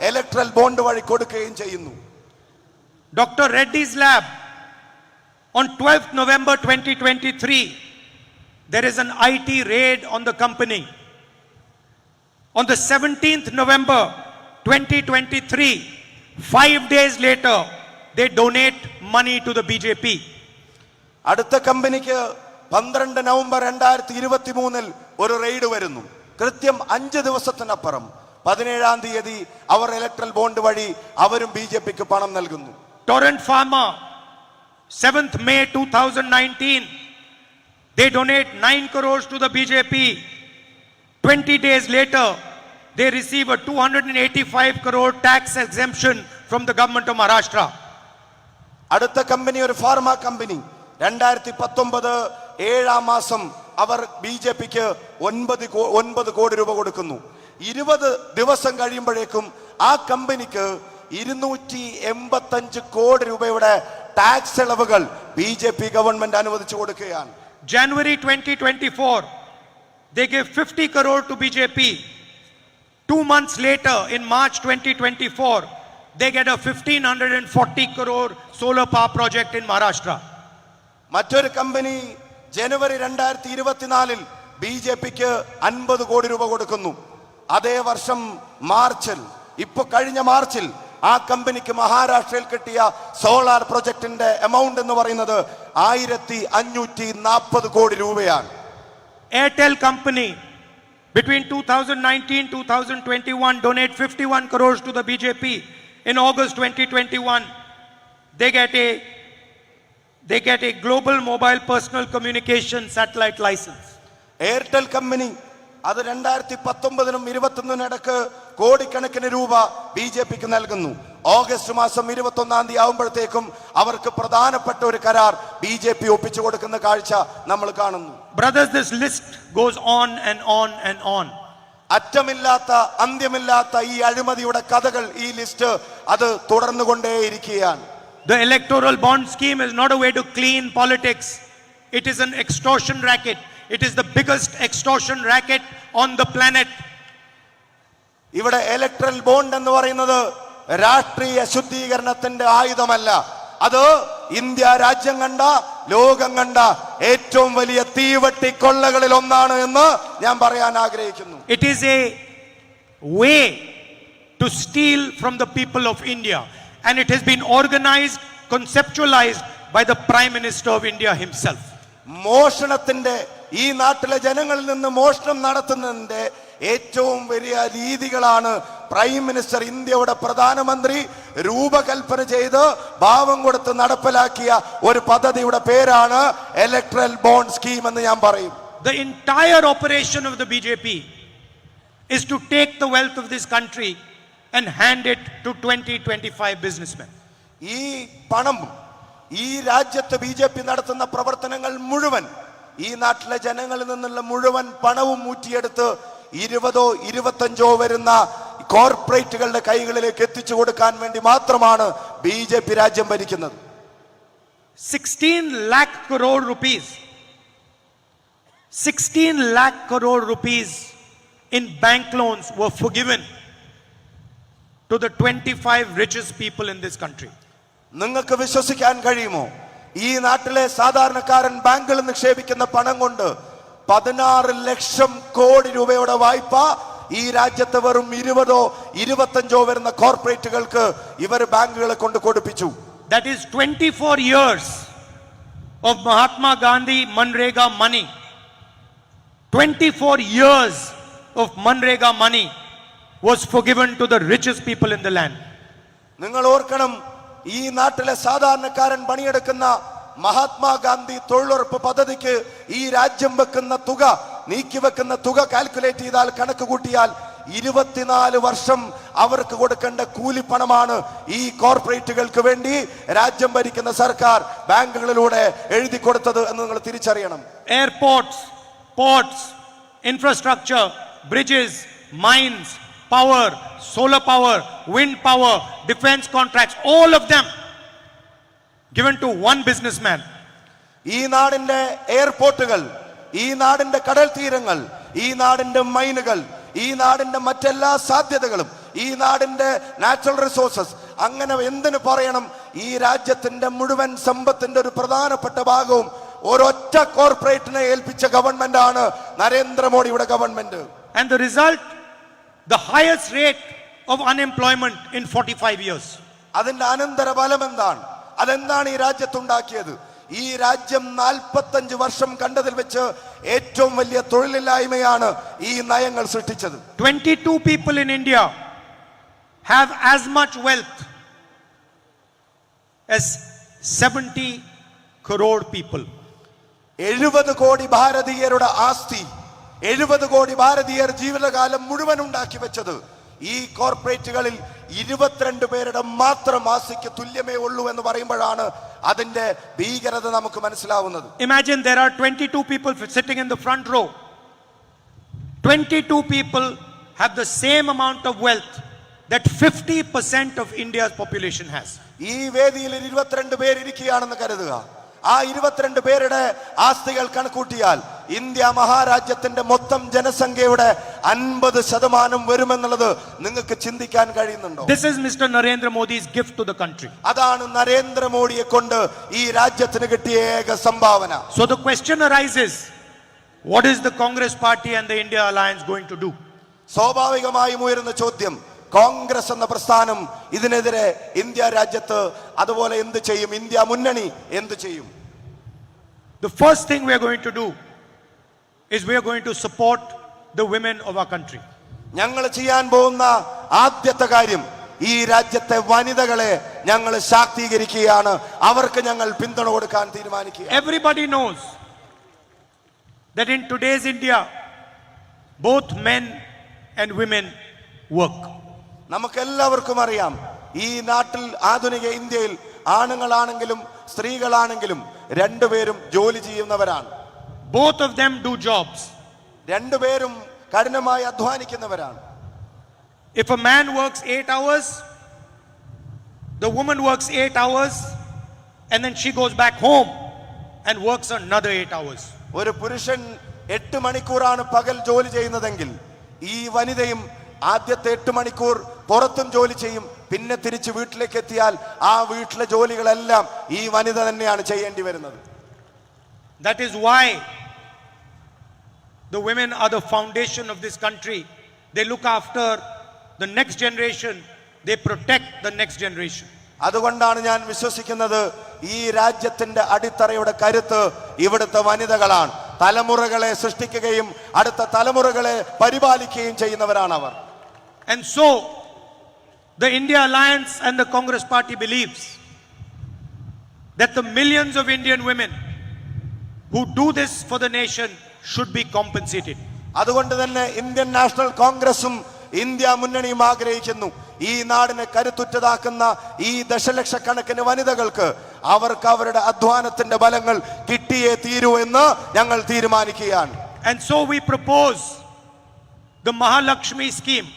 ഇലക്ട്രൽ ബോണ്ട് വഴി കൊടുക്കുകയും ചെയ്യുന്നു. Dr. Reddy's lab, on 12th November 2023, there is an IT raid on the company. On the 17th November 2023, 5 days later, they donate money to the BJP. അടുത്ത കമ്പനിക്ക് 12 നവംബർ 2023 ഒരു റെയ്ഡ് വരുന്നു. കൃത്യം 5 ദിവസത്തിനപ്പുറം 17-ാം തീയതി അവർ ഇലക്ട്രൽ ബോണ്ട് വഴി അവരും BJPക്ക് പണം നൽകുന്നു. Torrent Pharma, 7th May 2019, they donate 9 crores to the BJP 20 days later, they receive a 285 crore tax exemption from the government of Maharashtra. അടുത്ത കമ്പനി ഒരു ഫാർമ കമ്പനി 2019 7 മാസം അവർ BJPക്ക് 9 കോടി രൂപ കൊടുക്കുന്നു. 20 ദിവസം കഴിയുമ്പോഴേക്കും ആ കമ്പനിക്ക് 285 കോടി രൂപയുടെ ടാക്സ് ഇളവുകൾ BJP ഗവൺമെന്റ് അനുവദിച്ചു കൊടുക്കുകയാണ്. January 2024, they gave 50 crore to BJP. 2 months later, in March 2024, they get a 1540 crore solar power project in Maharashtra. മറ്റൊരു കമ്പനി ജനുവരി 2024 BJPക്ക് 50 കോടി രൂപ കൊടുക്കുന്നു. അതേ വർഷം കഴിഞ്ഞ മാർച്ചിൽ ആ കമ്പനിക്ക് മഹാരാഷ്ട്രയിൽ കിട്ടിയ സോളാർ പ്രൊജക്ടിന്റെ എമൗണ്ട് എന്ന് പറയുന്നത് 1540 കോടി രൂപയാണ്. Airtel company, between 2019-2021, donate 51 crores to the BJP. In August 2021, they get a global mobile personal communication satellite license. Airtel company അത് 2019-നും 2021 ഇടക്ക് കോടിക്കണക്കിന് രൂപ BJPക്ക് നൽകുന്നു. ഓഗസ്റ്റ് മാസം 21 തീയതി ആവുമ്പോഴത്തേക്കും അവർക്ക് പ്രധാനപ്പെട്ട ഒരു കരാർ BJP ഒപ്പിച്ചു കൊടുക്കുന്ന കാഴ്ച നമ്മൾ കാണുന്നു. Brothers, this list goes on and on and on. അറ്റമില്ലാത്ത അന്ത്യമില്ലാത്ത ഈ അഴിമതിയുടെ കഥകൾ, ഈ ലിസ്റ്റ് അത് തുടർന്നുകൊണ്ടേയിരിക്കുകയാണ്. The electoral bond scheme is not a way to clean politics. It is an extortion racket. It is the biggest extortion racket on the planet. ഇവിടെ ഇലക്ട്രൽ ബോണ്ട് എന്ന് പറയുന്നത് രാഷ്ട്രീയ ശുദ്ധീകരണത്തിന്റെ ആയുധമല്ല. അത് ഇന്ത്യ രാജ്യം കണ്ട, ലോകം കണ്ട ഏറ്റവും വലിയ തീവട്ടി കൊള്ളകളിൽ ഒന്നാണ് എന്ന് ഞാൻ പറയാൻ ആഗ്രഹിക്കുന്നു. It is a way to steal from the people of India, and it has been organized, conceptualized by the Prime Minister of India himself. മോഷണത്തിന്റെ, ഈ നാട്ടിലെ ജനങ്ങളിൽ നിന്ന് മോഷണം നടത്തുന്നതിന്റെ ഏറ്റവും വലിയ രീതികളാണ് പ്രൈം മിനിസ്റ്റർ, ഇന്ത്യയുടെ പ്രധാനമന്ത്രി രൂപകൽപ്പന ചെയ്ത് ഭാവം കൊടുത്ത് നടപ്പിലാക്കിയ ഒരു പദ്ധതിയുടെ പേരാണ് ഇലക്ട്രൽ ബോണ്ട് സ്കീം എന്ന് ഞാൻ പറയും. The entire operation of the BJP is to take the wealth of this country and hand it to 20-25 businessmen. ഈ പണം, ഈ രാജ്യത്ത് BJP നടത്തുന്ന പ്രവർത്തനങ്ങൾ മുഴുവൻ, ഈ നാട്ടിലെ ജനങ്ങളിൽ നിന്നുള്ള മുഴുവൻ പണവും ഊറ്റിയെടുത്ത് 20-25 വരുന്ന കോർപ്പറേറ്റുകളുടെ കൈകളിലേക്ക് എത്തിച്ചു കൊടുക്കാൻ വേണ്ടി മാത്രമാണ് BJP രാജ്യം ഭരിക്കുന്നത്. 16 lakh crore rupees. 16 lakh crore rupees in bank loans were forgiven to the 25 richest people in this country. നിങ്ങൾക്ക് വിശ്വസിക്കാൻ കഴിയുമോ? ഈ നാട്ടിലെ സാധാരണക്കാരൻ ബാങ്കിൽ നിക്ഷേപിക്കുന്ന പണം കൊണ്ട് 16 ലക്ഷം കോടി രൂപയുടെ വായ്പ ഈ രാജ്യത്ത് വെറും 20-25 വരുന്ന കോർപ്പറേറ്റുകൾക്ക് ഇവർ ബാങ്കുകളെ കൊണ്ട് കൊടുപ്പിച്ചു. That is 24 years of Mahatma Gandhi Manrega money. 24 years of Manrega money was forgiven to the richest people in the land. നിങ്ങൾ ഓർക്കണം, ഈ നാട്ടിലെ സാധാരണക്കാരൻ പണിയെടുക്കുന്ന മഹാത്മാഗാന്ധി തൊഴിലുറപ്പ് പദ്ധതിക്ക് ഈ രാജ്യം വെക്കുന്ന തുക, നീക്കിവെക്കുന്ന തുക കാൽക്കുലേറ്റ് ചെയ്താൽ, കണക്ക് കൂട്ടിയാൽ 24 വർഷം അവർക്ക് കൊടുക്കേണ്ട കൂലിപ്പണമാണ് ഈ കോർപ്പറേറ്റുകൾക്ക് വേണ്ടി രാജ്യം ഭരിക്കുന്ന സർക്കാർ ബാങ്കുകളിലൂടെ എഴുതി കൊടുത്തത് എന്ന് നിങ്ങൾ തിരിച്ചറിയണം. Airports, ports, infrastructure, bridges, mines, power, solar power, wind power, defense contracts, all of them given to one businessman. ഈ നാടിന്റെ എയർപോർട്ടുകൾ, ഈ നാടിന്റെ കടൽ തീരങ്ങൾ, ഈ നാടിന്റെ മൈനുകൾ, ഈ നാടിന്റെ മറ്റെല്ലാ സാധ്യതകളും, ഈ നാടിന്റെ നാച്ചുറൽ റിസോഴ്സസ്, അങ്ങനെ എന്തിനു പറയണം, ഈ രാജ്യത്തിന്റെ മുഴുവൻ സമ്പത്തിന്റെ ഒരു പ്രധാനപ്പെട്ട ഭാഗവും ഒരൊറ്റ കോർപ്പറേറ്റിനെ ഏൽപ്പിച്ച ഗവൺമെന്റ് ആണ് നരേന്ദ്രമോദിയുടെ government. And the result, the highest rate of unemployment in 45 years. അതിന്റെ അനന്തര ഫലം എന്താണ്? അതെന്താണ് ഈ രാജ്യത്തുണ്ടാക്കിയത്? ഈ രാജ്യം 45 വർഷം കണ്ടതിൽ വെച്ച് ഏറ്റവും വലിയ തൊഴിലില്ലായ്മയാണ് ഈ നയങ്ങൾ സൃഷ്ടിച്ചത്. 22 people in India have as much wealth as 70 crore people. 70 കോടി ഭാരതീയരുടെ ആസ്തി 70 കോടി ഭാരതീയർ ജീവിതകാലം മുഴുവൻ ഉണ്ടാക്കി വെച്ചത് ഈ കോർപ്പറേറ്റുകളിൽ 22 പേരുടെ മാത്രം മാസിക്ക് തുല്യമേ ഉള്ളൂ എന്ന് പറയുമ്പോഴാണ് അതിന്റെ ഭീകരത നമുക്ക് മനസ്സിലാവുന്നത്. Imagine there are 22 people sitting in the front row. 22 people have the same amount of wealth that 50% of India's population has. ഈ വേദിയിൽ 22 പേർ ഇരിക്കുകയാണെന്ന് കരുതുക. ആ 22 പേരുടെ ആസ്തികൾ കണക്കൂട്ടിയാൽ ഇന്ത്യ മഹാരാജ്യത്തിന്റെ മൊത്തം ജനസംഖ്യയുടെ 50% വരുമെന്നുള്ളത് നിങ്ങൾക്ക് ചിന്തിക്കാൻ കഴിയുന്നുണ്ടോ? This is Mr. Narendra Modi's gift to the country. അതാണ് നരേന്ദ്രമോദിയെ കൊണ്ട് ഈ രാജ്യത്തിന് കിട്ടിയ ഏക സംഭാവന. So the question arises, what is the Congress party and the India alliance going to do? സ്വാഭാവികമായും ഉയരുന്ന ചോദ്യം, കോൺഗ്രസ് എന്ന പ്രസ്ഥാനം ഇതിനെതിരെ ഇന്ത്യ രാജ്യത്ത് അതുപോലെ എന്ത് ചെയ്യും? ഇന്ത്യ മുന്നണി എന്ത് ചെയ്യും? The first thing we are going to do is we are going to support the women of our country. ഞങ്ങൾ ചെയ്യാൻ പോകുന്ന ആദ്യത്തെ കാര്യം ഈ രാജ്യത്തെ വനിതകളെ ഞങ്ങൾ ശാക്തീകരിക്കുകയാണ്. അവർക്ക് ഞങ്ങൾ പിന്തുണ കൊടുക്കാൻ തീരുമാനിക്കുക. Everybody knows that in today's India both men and women work. നമുക്കെല്ലാവർക്കും അറിയാം, ഈ നാട്ടിൽ ആധുനിക ഇന്ത്യയിൽ ആണുങ്ങളാണെങ്കിലും സ്ത്രീകളാണെങ്കിലും രണ്ടുപേരും ജോലി ചെയ്യുന്നവരാണ്. Both of them do jobs. രണ്ടുപേരും കഠിനമായി അധ്വാനിക്കുന്നവരാണ്. If a man works 8 hours, the woman works 8 hours, and then she goes back home and works another 8 hours. ഒരു പുരുഷൻ 8 മണിക്കൂറാണ് പകൽ ജോലി ചെയ്യുന്നതെങ്കിൽ ഈ വനിതയും ആദ്യത്തെ 8 മണിക്കൂർ പുറത്തും ജോലി ചെയ്യും. പിന്നെ തിരിച്ച് വീട്ടിലേക്ക് എത്തിയാൽ ആ വീട്ടിലെ ജോലികളെല്ലാം ഈ വനിത തന്നെയാണ് ചെയ്യേണ്ടി വരുന്നത്. That is why the women are the foundation of this country. They look after the next generation. They protect the next generation. അതുകൊണ്ടാണ് ഞാൻ വിശ്വസിക്കുന്നത് ഈ രാജ്യത്തിന്റെ അടിത്തറയുടെ കരുത്ത് ഇവിടുത്തെ വനിതകളാണ്. തലമുറകളെ സൃഷ്ടിക്കുകയും അടുത്ത തലമുറകളെ പരിപാലിക്കുകയും ചെയ്യുന്നവരാണ് അവർ. And so the India Alliance and the Congress Party believes that the millions of Indian women who do this for the nation should be compensated. അതുകൊണ്ട് തന്നെ ഇന്ത്യൻ നാഷണൽ കോൺഗ്രസും ഇന്ത്യ മുന്നണിയും ആഗ്രഹിക്കുന്നു, ഈ നാടിനെ കരുത്തുറ്റതാക്കുന്ന ഈ ദശലക്ഷക്കണക്കിന് വനിതകൾക്ക് അവർക്ക് അവരുടെ അധ്വാനത്തിന്റെ ഫലങ്ങൾ കിട്ടിയേ തീരൂ എന്ന് ഞങ്ങൾ തീരുമാനിക്കുകയാണ്. And so we propose the Mahalakshmi scheme.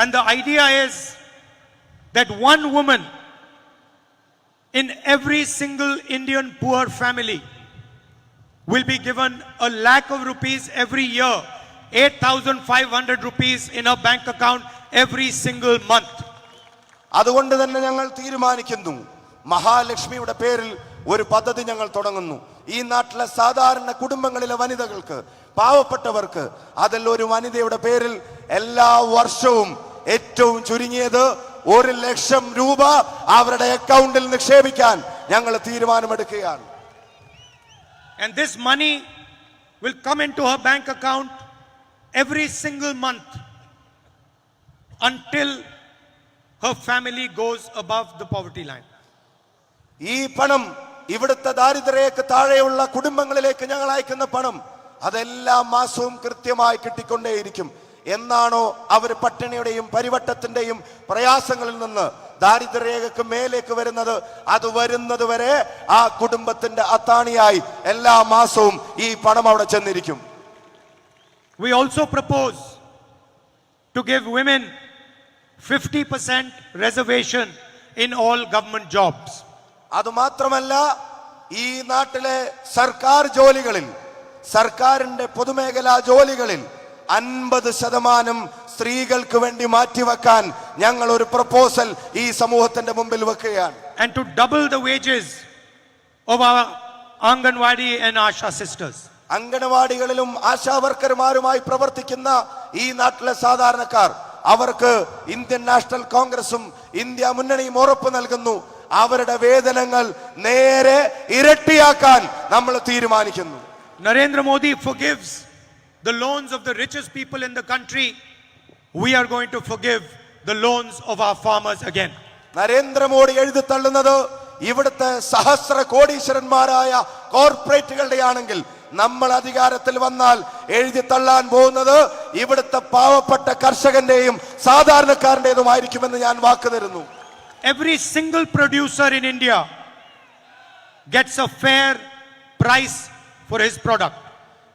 And the idea is that one woman in every single Indian poor family will be given 1,00,000 of rupees every year, 8,500 rupees in her bank account every single month. അതുകൊണ്ട് തന്നെ ഞങ്ങൾ തീരുമാനിക്കുന്നു, മഹാലക്ഷ്മിയുടെ പേരിൽ ഒരു പദ്ധതി ഞങ്ങൾ തുടങ്ങുന്നു. ഈ നാട്ടിലെ സാധാരണ കുടുംബങ്ങളിലെ വനിതകൾക്ക്, പാവപ്പെട്ടവർക്ക്, അതിൽ ഒരു വനിതയുടെ പേരിൽ എല്ലാ വർഷവും ഏറ്റവും ചുരുങ്ങിയത് 1,00,000 രൂപ അവരുടെ അക്കൗണ്ടിൽ നിക്ഷേപിക്കാൻ ഞങ്ങൾ തീരുമാനമെടുക്കുകയാണ്. And this money will come into her bank account every single month until her family goes above the poverty line. ഈ പണം ഇവിടുത്തെ ദാരിദ്ര്യരേഖയ്ക്ക് താഴെയുള്ള കുടുംബങ്ങളിലേക്ക് ഞങ്ങൾ അയക്കുന്ന പണം അതെല്ലാ മാസവും കൃത്യമായി കിട്ടിക്കൊണ്ടേയിരിക്കും. എന്നാണോ അവർ പട്ടിണിയുടെയും പരിവട്ടത്തിന്റെയും പ്രയാസങ്ങളിൽ നിന്ന് ദാരിദ്ര്യരേഖയ്ക്ക് മേലേക്ക് വരുന്നത്, അത് വരുന്നത് വരെ ആ കുടുംബത്തിന്റെ അത്താണിയായി എല്ലാ മാസവും ഈ പണം അവിടെ ചെന്നിരിക്കും. We also propose to give women 50% reservation in all government jobs. അതുമാത്രമല്ല, ഈ നാട്ടിലെ സർക്കാർ ജോലികളിൽ, സർക്കാരിന്റെ പൊതുമേഖലാ ജോലികളിൽ 50% സ്ത്രീകൾക്ക് വേണ്ടി മാറ്റിവെക്കാൻ ഞങ്ങൾ ഒരു പ്രപ്പോസൽ ഈ സമൂഹത്തിന്റെ മുമ്പിൽ വെക്കുകയാണ്. And to double the wages of our Anganwadi and Asha sisters. അംഗനവാടികളിലും ASHA വർക്കർമാരുമായി പ്രവർത്തിക്കുന്ന ഈ നാട്ടിലെ സാധാരണക്കാർ, അവർക്ക് ഇന്ത്യൻ നാഷണൽ കോൺഗ്രസും ഇന്ത്യ മുന്നണിയും ഉറപ്പ് നൽകുന്നു, അവരുടെ വേതനങ്ങൾ നേരെ ഇരട്ടിയാക്കാൻ നമ്മൾ തീരുമാനിക്കുന്നു. Narendra Modi forgives the loans of the richest people in the country. We are going to forgive the loans of our farmers again. Narendra Modi എഴുതി തള്ളുന്നത് ഇവിടുത്തെ സഹസ്ര കോടീശ്വരന്മാരായ കോർപ്പറേറ്റുകളുടെ ആണെങ്കിൽ നമ്മൾ അധികാരത്തിൽ വന്നാൽ എഴുതി തള്ളാൻ പോകുന്നത് ഇവിടുത്തെ പാവപ്പെട്ട കർഷകന്റെയും സാധാരണക്കാരന്റേതുമായിരിക്കുമെന്ന് ഞാൻ വാക്ക് തരുന്നു. Every single producer in India gets a fair price for his product.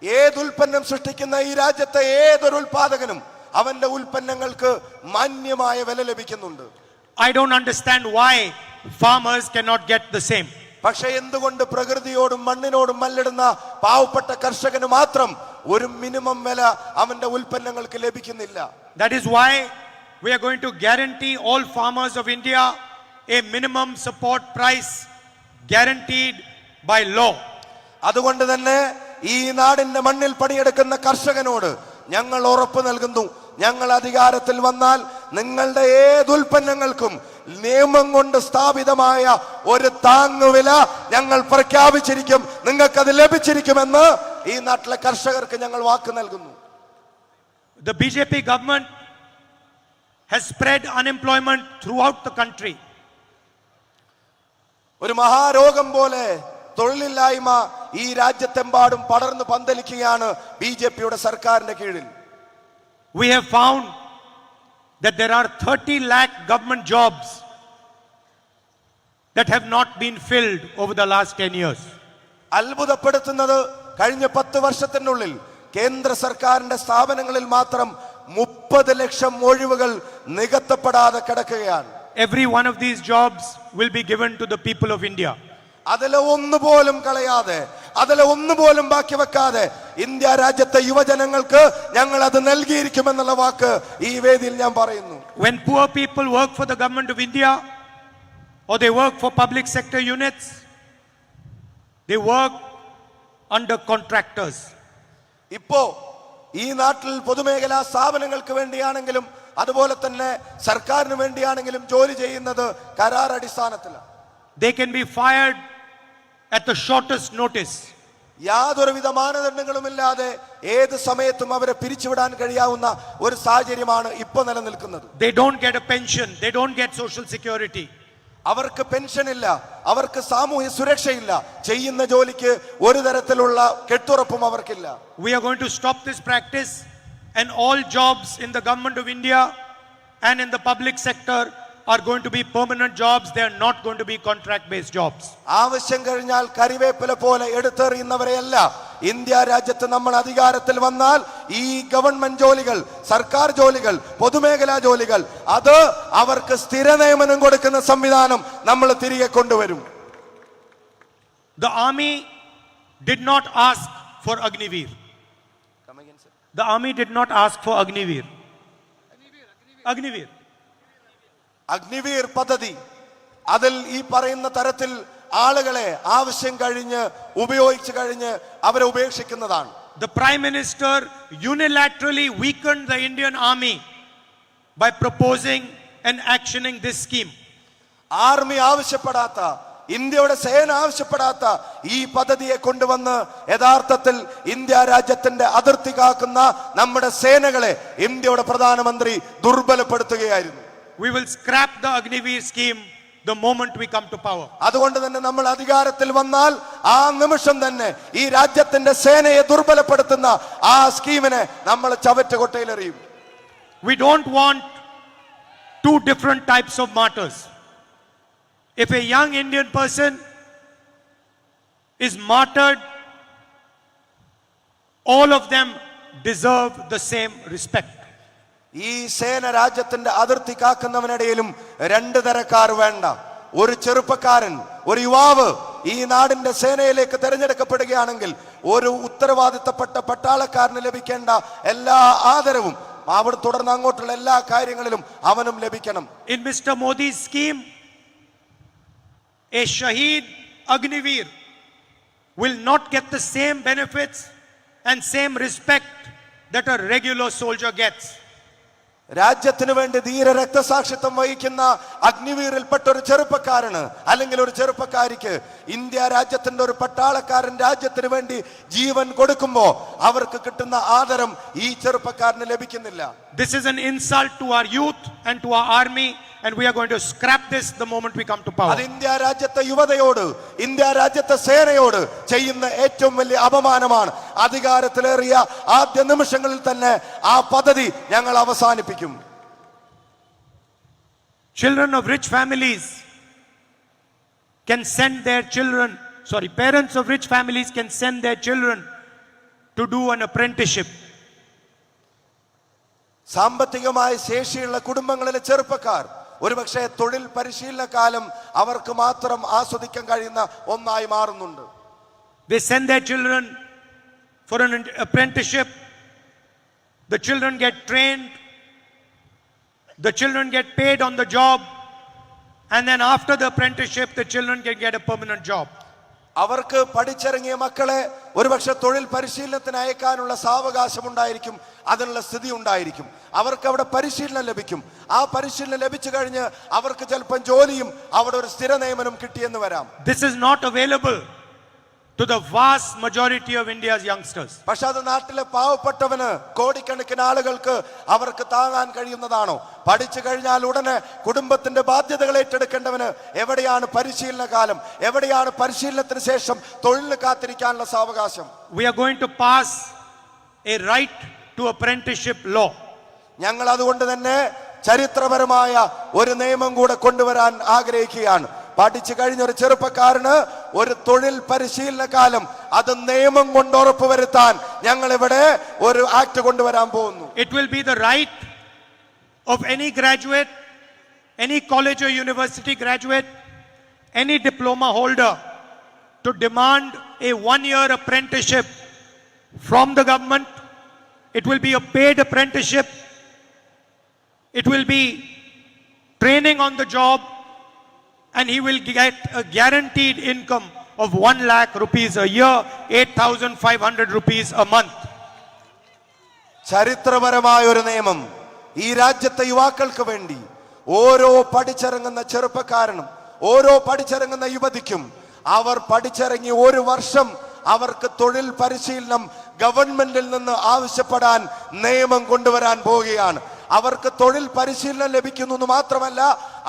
ഏത് ഉൽപ്പന്നം സൃഷ്ടിക്കുന്ന ഈ രാജ്യത്തെ ഏതൊരു ഉൽപാദകനും അവന്റെ ഉൽപ്പന്നങ്ങൾക്ക് മാന്യമായ വില ലഭിക്കുന്നുണ്ട്. I don't understand why farmers cannot get the same. പക്ഷെ എന്തുകൊണ്ട് പ്രകൃതിയോടും മണ്ണിനോടും മല്ലിടുന്ന പാവപ്പെട്ട കർഷകന് മാത്രം ഒരു മിനിമം വില അവന്റെ ഉൽപ്പന്നങ്ങൾക്ക് ലഭിക്കുന്നില്ല? That is why we are going to guarantee all farmers of India a minimum support price guaranteed by law. അതുകൊണ്ട് തന്നെ ഈ നാടിന്റെ മണ്ണിൽ പണിയെടുക്കുന്ന കർഷകനോട് ഞങ്ങൾ ഉറപ്പ് നൽകുന്നു, ഞങ്ങൾ അധികാരത്തിൽ വന്നാൽ നിങ്ങളുടെ ഏത് ഉൽപ്പന്നങ്ങൾക്കും നിയമം കൊണ്ട് സ്ഥാപിതമായ ഒരു താങ്ങുവില ഞങ്ങൾ പ്രഖ്യാപിച്ചിരിക്കും, നിങ്ങൾക്കത് ലഭിച്ചിരിക്കുമെന്ന് ഈ നാട്ടിലെ കർഷകർക്ക് ഞങ്ങൾ വാക്ക് നൽകുന്നു. The BJP government has spread unemployment throughout the country. ഒരു മഹാരോഗം പോലെ തൊഴിലില്ലായ്മ ഈ രാജ്യത്തെമ്പാടും പടർന്നു പന്തലിക്കുകയാണ് ബിജെപിയുടെ സർക്കാരിന്റെ കീഴിൽ. We have found that there are 30 lakh government jobs that have not been filled over the last 10 years. അത്ഭുതപ്പെടുത്തുന്നത് കഴിഞ്ഞ 10 വർഷത്തിനുള്ളിൽ കേന്ദ്ര സർക്കാരിന്റെ സ്ഥാപനങ്ങളിൽ മാത്രം 30 ലക്ഷം ഒഴിവുകൾ നികത്തപ്പെടാതെ കിടക്കുകയാണ്. Every one of these jobs will be given to the people of India. അതിലെ ഒന്നുപോലും കളയാതെ, അതിലെ ഒന്നുപോലും ബാക്കി വെക്കാതെ ഇന്ത്യ രാജ്യത്തെ യുവജനങ്ങൾക്ക് ഞങ്ങൾ അത് നൽകിയിരിക്കുമെന്നുള്ള വാക്ക് ഈ വേദിയിൽ ഞാൻ പറയുന്നു. When poor people work for the government of India or they work for public sector units, they work under contractors. ഇപ്പോ ഈ നാട്ടിൽ പൊതുമേഖലാ സ്ഥാപനങ്ങൾക്ക് വേണ്ടിയാണെങ്കിലും അതുപോലെ തന്നെ സർക്കാരിന് വേണ്ടിയാണെങ്കിലും ജോലി ചെയ്യുന്നത് കരാർ അടിസ്ഥാനത്തിലാണ്. They can be fired at the shortest notice. യാതൊരുവിധ മാനദണ്ഡങ്ങളുമില്ലാതെ ഏത് സമയത്തും അവരെ പിരിച്ചുവിടാൻ കഴിയാവുന്ന ഒരു സാഹചര്യമാണ് ഇപ്പോൾ നിലനിൽക്കുന്നത്. They don't get a pension, they don't get social security. അവർക്ക് പെൻഷൻ ഇല്ല, അവർക്ക് സാമൂഹ്യ സുരക്ഷയില്ല, ചെയ്യുന്ന ജോലിക്ക് ഒരു തരത്തിലുള്ള കെട്ടുറപ്പും അവർക്കില്ല. We are going to stop this practice, and all jobs in the government of India and in the public sector are going to be permanent jobs. They are not going to be contract based jobs. ആവശ്യം കഴിഞ്ഞാൽ കരിവേപ്പില പോലെ എടുത്തെറിയുന്നവരെയല്ല ഇന്ത്യ രാജ്യത്ത് നമ്മൾ അധികാരത്തിൽ വന്നാൽ ഈ ഗവൺമെന്റ് ജോലികൾ, സർക്കാർ ജോലികൾ, പൊതുമേഖലാ ജോലികൾ അത് അവർക്ക് സ്ഥിര നിയമനം കൊടുക്കുന്ന സംവിധാനം നമ്മൾ തിരികെ കൊണ്ടുവരും. The army did not ask for Agniveer. The army did not ask for Agniveer. Agniveer. Agniveer പദ്ധതി അതിൽ ഈ പറയുന്ന തരത്തിൽ ആളുകളെ ആവശ്യം കഴിഞ്ഞ് ഉപയോഗിച്ചു കഴിഞ്ഞ് അവരെ ഉപേക്ഷിക്കുന്നതാണ്. The Prime Minister unilaterally weakened the Indian Army by proposing and actioning this scheme. Army ആവശ്യപ്പെടാത്ത, ഇന്ത്യയുടെ സേന ആവശ്യപ്പെടാത്ത ഈ പദ്ധതിയെ കൊണ്ടുവന്ന് യഥാർത്ഥത്തിൽ ഇന്ത്യ രാജ്യത്തിന്റെ അതിർത്തി കാക്കുന്ന നമ്മുടെ സേനകളെ ഇന്ത്യയുടെ പ്രധാനമന്ത്രി ദുർബലപ്പെടുത്തുകയായിരുന്നു. We will scrap the Agniveer scheme the moment we come to power. അതുകൊണ്ട് തന്നെ നമ്മൾ അധികാരത്തിൽ വന്നാൽ ആ നിമിഷം തന്നെ ഈ രാജ്യത്തിന്റെ സേനയെ ദുർബലപ്പെടുത്തുന്ന ആ സ്കീമിനെ നമ്മൾ ചവറ്റുകൊട്ടയിലെറിയും. We don't want two different types of martyrs. If a young Indian person is martyred, all of them deserve the same respect. ഈ സേന രാജ്യത്തിന്റെ അതിർത്തി കാക്കുന്നവനിടയിലും രണ്ട് തരക്കാർ വേണ്ട. ഒരു ചെറുപ്പക്കാരൻ, ഒരു യുവാവ് ഈ നാടിന്റെ സേനയിലേക്ക് തെരഞ്ഞെടുക്കപ്പെടുകയാണെങ്കിൽ ഒരു ഉത്തരവാദിത്തപ്പെട്ട പട്ടാളക്കാരന് ലഭിക്കേണ്ട എല്ലാ ആദരവും അവിടെ തുടർന്ന് അങ്ങോട്ടുള്ള എല്ലാ കാര്യങ്ങളിലും അവനും ലഭിക്കണം. In Mr. Modi's scheme, a Shaheed Agniveer will not get the same benefits and same respect that a regular soldier gets. രാജ്യത്തിന് വേണ്ടി ധീര രക്തസാക്ഷിത്വം വഹിക്കുന്ന അഗ്നിവീറിൽപ്പെട്ട ഒരു ചെറുപ്പക്കാരന് അല്ലെങ്കിൽ ഒരു ചെറുപ്പക്കാരിക്ക് ഇന്ത്യ രാജ്യത്തിന്റെ ഒരു പട്ടാളക്കാരൻ രാജ്യത്തിന് വേണ്ടി ജീവൻ കൊടുക്കുമ്പോൾ അവർക്ക് കിട്ടുന്ന ആദരം ഈ ചെറുപ്പക്കാരന് ലഭിക്കുന്നില്ല. This is an insult to our youth and to our army and we are going to scrap this the moment we come to power. അത് ഇന്ത്യ രാജ്യത്തെ യുവതയോട്, ഇന്ത്യ രാജ്യത്തെ സേനയോട് ചെയ്യുന്ന ഏറ്റവും വലിയ അപമാനമാണ്. അധികാരത്തിലേറിയ ആദ്യ നിമിഷങ്ങളിൽ തന്നെ ആ പദ്ധതി ഞങ്ങൾ അവസാനിപ്പിക്കും. Children of rich families can send their children, parents of rich families can send their children to do an apprenticeship. സാമ്പത്തികമായ ശേഷിയുള്ള കുടുംബങ്ങളിലെ ചെറുപ്പക്കാർ ഒരുപക്ഷെ തൊഴിൽ പരിശീലന കാലം അവർക്ക് മാത്രം ആസ്വദിക്കാൻ കഴിയുന്ന ഒന്നായി മാറുന്നുണ്ട്. They send their children for an apprenticeship. The children get trained. The children get paid on the job. And then after the apprenticeship, the children can get a permanent job. അവർക്ക് പഠിച്ചിറങ്ങിയ മക്കളെ ഒരുപക്ഷെ തൊഴിൽ പരിശീലനത്തിന് അയക്കാനുള്ള സാവകാശം ഉണ്ടായിരിക്കും, അതിനുള്ള സ്ഥിതി ഉണ്ടായിരിക്കും. അവർക്ക് അവിടെ പരിശീലനം ലഭിക്കും. ആ പരിശീലനം ലഭിച്ചു കഴിഞ്ഞ് അവർക്ക് ചിലപ്പോൾ ജോലിയും അവിടെ ഒരു സ്ഥിര നിയമനം കിട്ടിയെന്ന് വരാം. This is not available to the vast majority of India's youngsters. പക്ഷെ അത് നാട്ടിലെ പാവപ്പെട്ടവന്, കോടിക്കണക്കിന് ആളുകൾക്ക് അവർക്ക് താങ്ങാൻ കഴിയുന്നതാണോ? പഠിച്ചു കഴിഞ്ഞാൽ ഉടനെ കുടുംബത്തിന്റെ ബാധ്യതകൾ ഏറ്റെടുക്കേണ്ടവന് എവിടെയാണ് പരിശീലന കാലം? എവിടെയാണ് പരിശീലനത്തിന് ശേഷം തൊഴിലിന് കാത്തിരിക്കാനുള്ള സാവകാശം? We are going to pass a right to apprenticeship law. ഞങ്ങൾ അതുകൊണ്ട് തന്നെ ചരിത്രപരമായ ഒരു നിയമം കൂടെ കൊണ്ടുവരാൻ ആഗ്രഹിക്കുകയാണ്. പഠിച്ചു കഴിഞ്ഞ ഒരു ചെറുപ്പക്കാരന് ഒരു തൊഴിൽ പരിശീലന കാലം അത് നിയമം കൊണ്ട് ഉറപ്പുവരുത്താൻ ഞങ്ങൾ ഇവിടെ ഒരു ആക്ട് കൊണ്ടുവരാൻ പോകുന്നു. It will be the right of any graduate, any college or university graduate, any diploma holder to demand a 1-year apprenticeship from the government. It will be a paid apprenticeship. It will be training on the job, and he will get a guaranteed income of 1 lakh rupees a year, 8,500 rupees a month. ചരിത്രപരമായ ഒരു നിയമം ഈ രാജ്യത്തെ യുവാക്കൾക്ക് വേണ്ടി ഓരോ പഠിച്ചിറങ്ങുന്ന ചെറുപ്പക്കാരനും ഓരോ പഠിച്ചിറങ്ങുന്ന യുവതിക്കും അവർ പഠിച്ചിറങ്ങി ഒരു വർഷം അവർക്ക് തൊഴിൽ പരിശീലനം ഗവൺമെന്റിൽ നിന്ന് ആവശ്യപ്പെടാൻ നിയമം കൊണ്ടുവരാൻ പോവുകയാണ്. അവർക്ക് തൊഴിൽ പരിശീലനം ലഭിക്കുന്നു എന്ന് മാത്രമല്ല,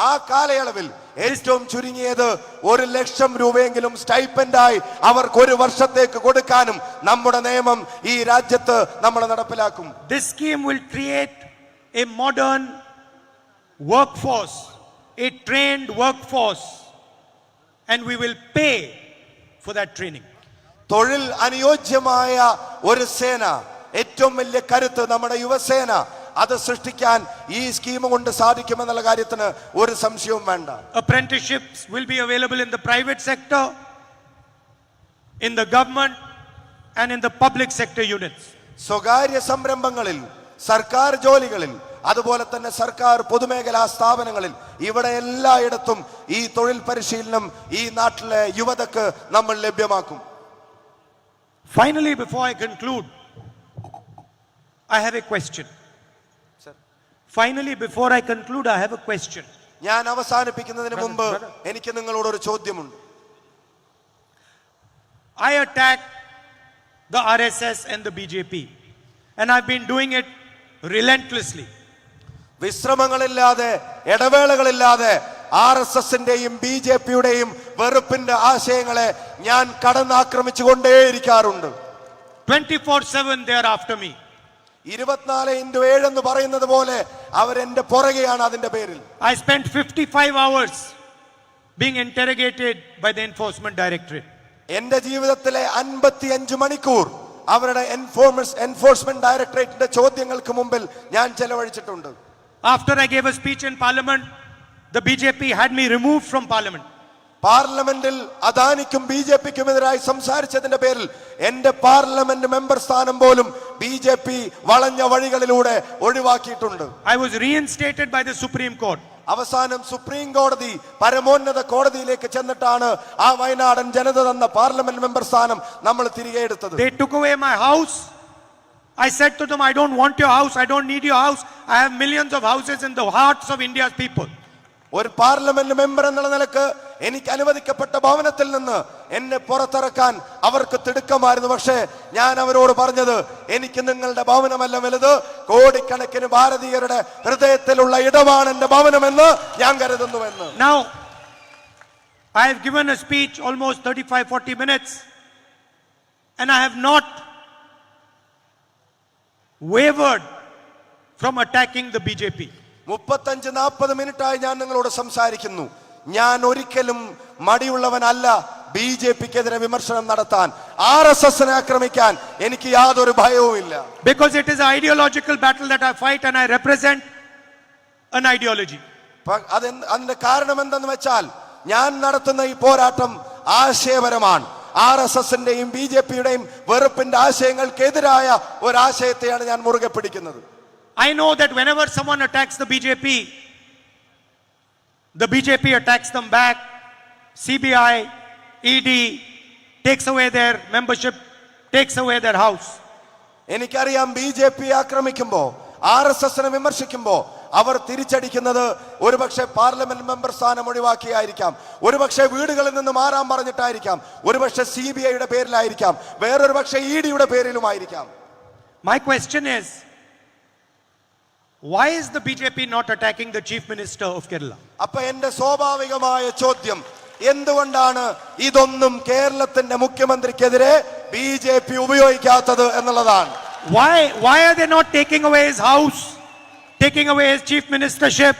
ആ കാലയളവിൽ ഏറ്റവും ചുരുങ്ങിയത് 1 ലക്ഷം രൂപയെങ്കിലും സ്റ്റൈപ്പൻഡായി അവർക്ക് ഒരു വർഷത്തേക്ക് കൊടുക്കാനും നമ്മുടെ നിയമം ഈ രാജ്യത്ത് നമ്മൾ നടപ്പിലാക്കും. This scheme will create a modern workforce, a trained workforce, and we will pay for that training. തൊഴിൽ അനുയോജ്യമായ ഒരു സേന, ഏറ്റവും വലിയ കരുത്ത് നമ്മുടെ യുവസേന, അത് സൃഷ്ടിക്കാൻ ഈ സ്കീം കൊണ്ട് സാധിക്കുമെന്നുള്ള കാര്യത്തിന് ഒരു സംശയവും വേണ്ട. Apprenticeships will be available in the private sector, in the government, and in the public sector units. സ്വകാര്യ സംരംഭങ്ങളിൽ, സർക്കാർ ജോലികളിൽ, അതുപോലെ തന്നെ സർക്കാർ പൊതുമേഖലാ സ്ഥാപനങ്ങളിൽ, ഇവിടെ എല്ലായിടത്തും ഈ തൊഴിൽ പരിശീലനം ഈ നാട്ടിലെ യുവതക്ക് നമ്മൾ ലഭ്യമാക്കും. Finally, before I conclude, I have a question. Finally, before I conclude, I have a question. ഞാൻ അവസാനിപ്പിക്കുന്നതിന് മുമ്പ് എനിക്ക് നിങ്ങളോട് ഒരു ചോദ്യമുണ്ട്. I attack the RSS and the BJP, and I've been doing it relentlessly. വിശ്രമങ്ങളില്ലാതെ, ഇടവേളകളില്ലാതെ RSSന്റെയും BJPയുടെയും വെറുപ്പിന്റെ ആശയങ്ങളെ ഞാൻ കടന്നാക്രമിച്ചു കൊണ്ടേയിരിക്കാറുണ്ട്. 24/7 they are after me. 24x7 എന്ന് പറയുന്നത് പോലെ അവരെന്റെ പുറകെയാണ്. അതിന്റെ പേരിൽ I spent 55 hours being interrogated by the Enforcement Directorate. എന്റെ ജീവിതത്തിലെ 55 മണിക്കൂർ അവരുടെ എൻഫോഴ്സ്മെന്റ് ഡയറക്ടറേറ്റിന്റെ ചോദ്യങ്ങൾക്ക് മുമ്പിൽ ഞാൻ ചെലവഴിച്ചിട്ടുണ്ട്. After I gave a speech in Parliament, the BJP had me removed from Parliament. പാർലമെന്റിൽ അദാനിക്കും BJPക്കുമെതിരായി സംസാരിച്ചതിന്റെ പേരിൽ എന്റെ പാർലമെന്റ് മെമ്പർ സ്ഥാനം പോലും BJP വളഞ്ഞ വഴികളിലൂടെ ഒഴിവാക്കിയിട്ടുണ്ട്. I was reinstated by the Supreme Court. അവസാനം സുപ്രീം കോടതി, പരമോന്നത കോടതിയിലേക്ക് ചെന്നിട്ടാണ് ആ വയനാടൻ ജനത തന്ന പാർലമെന്റ് മെമ്പർ സ്ഥാനം നമ്മൾ തിരികെ എടുത്തത്. They took away my house. I said to them, I don't want your house. I don't need your house. I have millions of houses in the hearts of India's people. ഒരു പാർലമെന്റ് മെമ്പർ എന്നുള്ള നിലക്ക് എനിക്ക് അനുവദിക്കപ്പെട്ട ഭവനത്തിൽ നിന്ന് എന്നെ പുറത്തിറക്കാൻ അവർക്ക് തിടുക്കമായിരുന്നു. പക്ഷേ ഞാൻ അവരോട് പറഞ്ഞത്, എനിക്ക് നിങ്ങളുടെ ഭവനമല്ല വലുത്, കോടിക്കണക്കിന് ഭാരതീയരുടെ ഹൃദയത്തിലുള്ള ഇടമാണ് എന്റെ ഭവനമെന്ന് ഞാൻ കരുതുന്നുവെന്ന്. Now, I have given a speech almost 35-40 minutes and I have not wavered from attacking the BJP. 35-40 മിനിറ്റായി ഞാൻ നിങ്ങളോട് സംസാരിക്കുന്നു. ഞാൻ ഒരിക്കലും മടിയുള്ളവനല്ല BJPക്കെതിരെ വിമർശനം നടത്താൻ, RSSനെ ആക്രമിക്കാൻ എനിക്ക് യാതൊരു ഭയവുമില്ല. Because it is an ideological battle that I fight and I represent an ideology. അതിന്റെ കാരണം എന്തെന്ന് വെച്ചാൽ, ഞാൻ നടത്തുന്ന ഈ പോരാട്ടം ആശയപരമാണ്. RSSന്റെയും BJPയുടെയും വെറുപ്പിന്റെ ആശയങ്ങൾക്കെതിരായ ഒരാശയത്തെയാണ് ഞാൻ മുറുകെ പിടിക്കുന്നത്. I know that whenever someone attacks the BJP attacks them back. CBI, ED takes away their membership, takes away their house. എനിക്കറിയാം, BJP ആക്രമിക്കുമ്പോ, RSSനെ വിമർശിക്കുമ്പോ അവർ തിരിച്ചടിക്കുന്നത് ഒരുപക്ഷെ പാർലമെന്റ് മെമ്പർ സ്ഥാനം ഒഴിവാക്കിയായിരിക്കാം, ഒരുപക്ഷെ വീടുകളിൽ നിന്ന് മാറാൻ പറഞ്ഞിട്ടായിരിക്കാം, ഒരുപക്ഷെ CBIയുടെ പേരിലായിരിക്കാം, വേറൊരു പക്ഷേ EDയുടെ പേരിലുമായിരിക്കാം. My question is, why is the BJP not attacking the Chief Minister of Kerala? അപ്പൊ എന്റെ സ്വാഭാവികമായ ചോദ്യം, എന്തുകൊണ്ടാണ് ഇതൊന്നും കേരളത്തിന്റെ മുഖ്യമന്ത്രിക്കെതിരെ BJP ഉപയോഗിക്കാത്തത് എന്നുള്ളതാണ്. Why are they not taking away his house, taking away his chief ministership,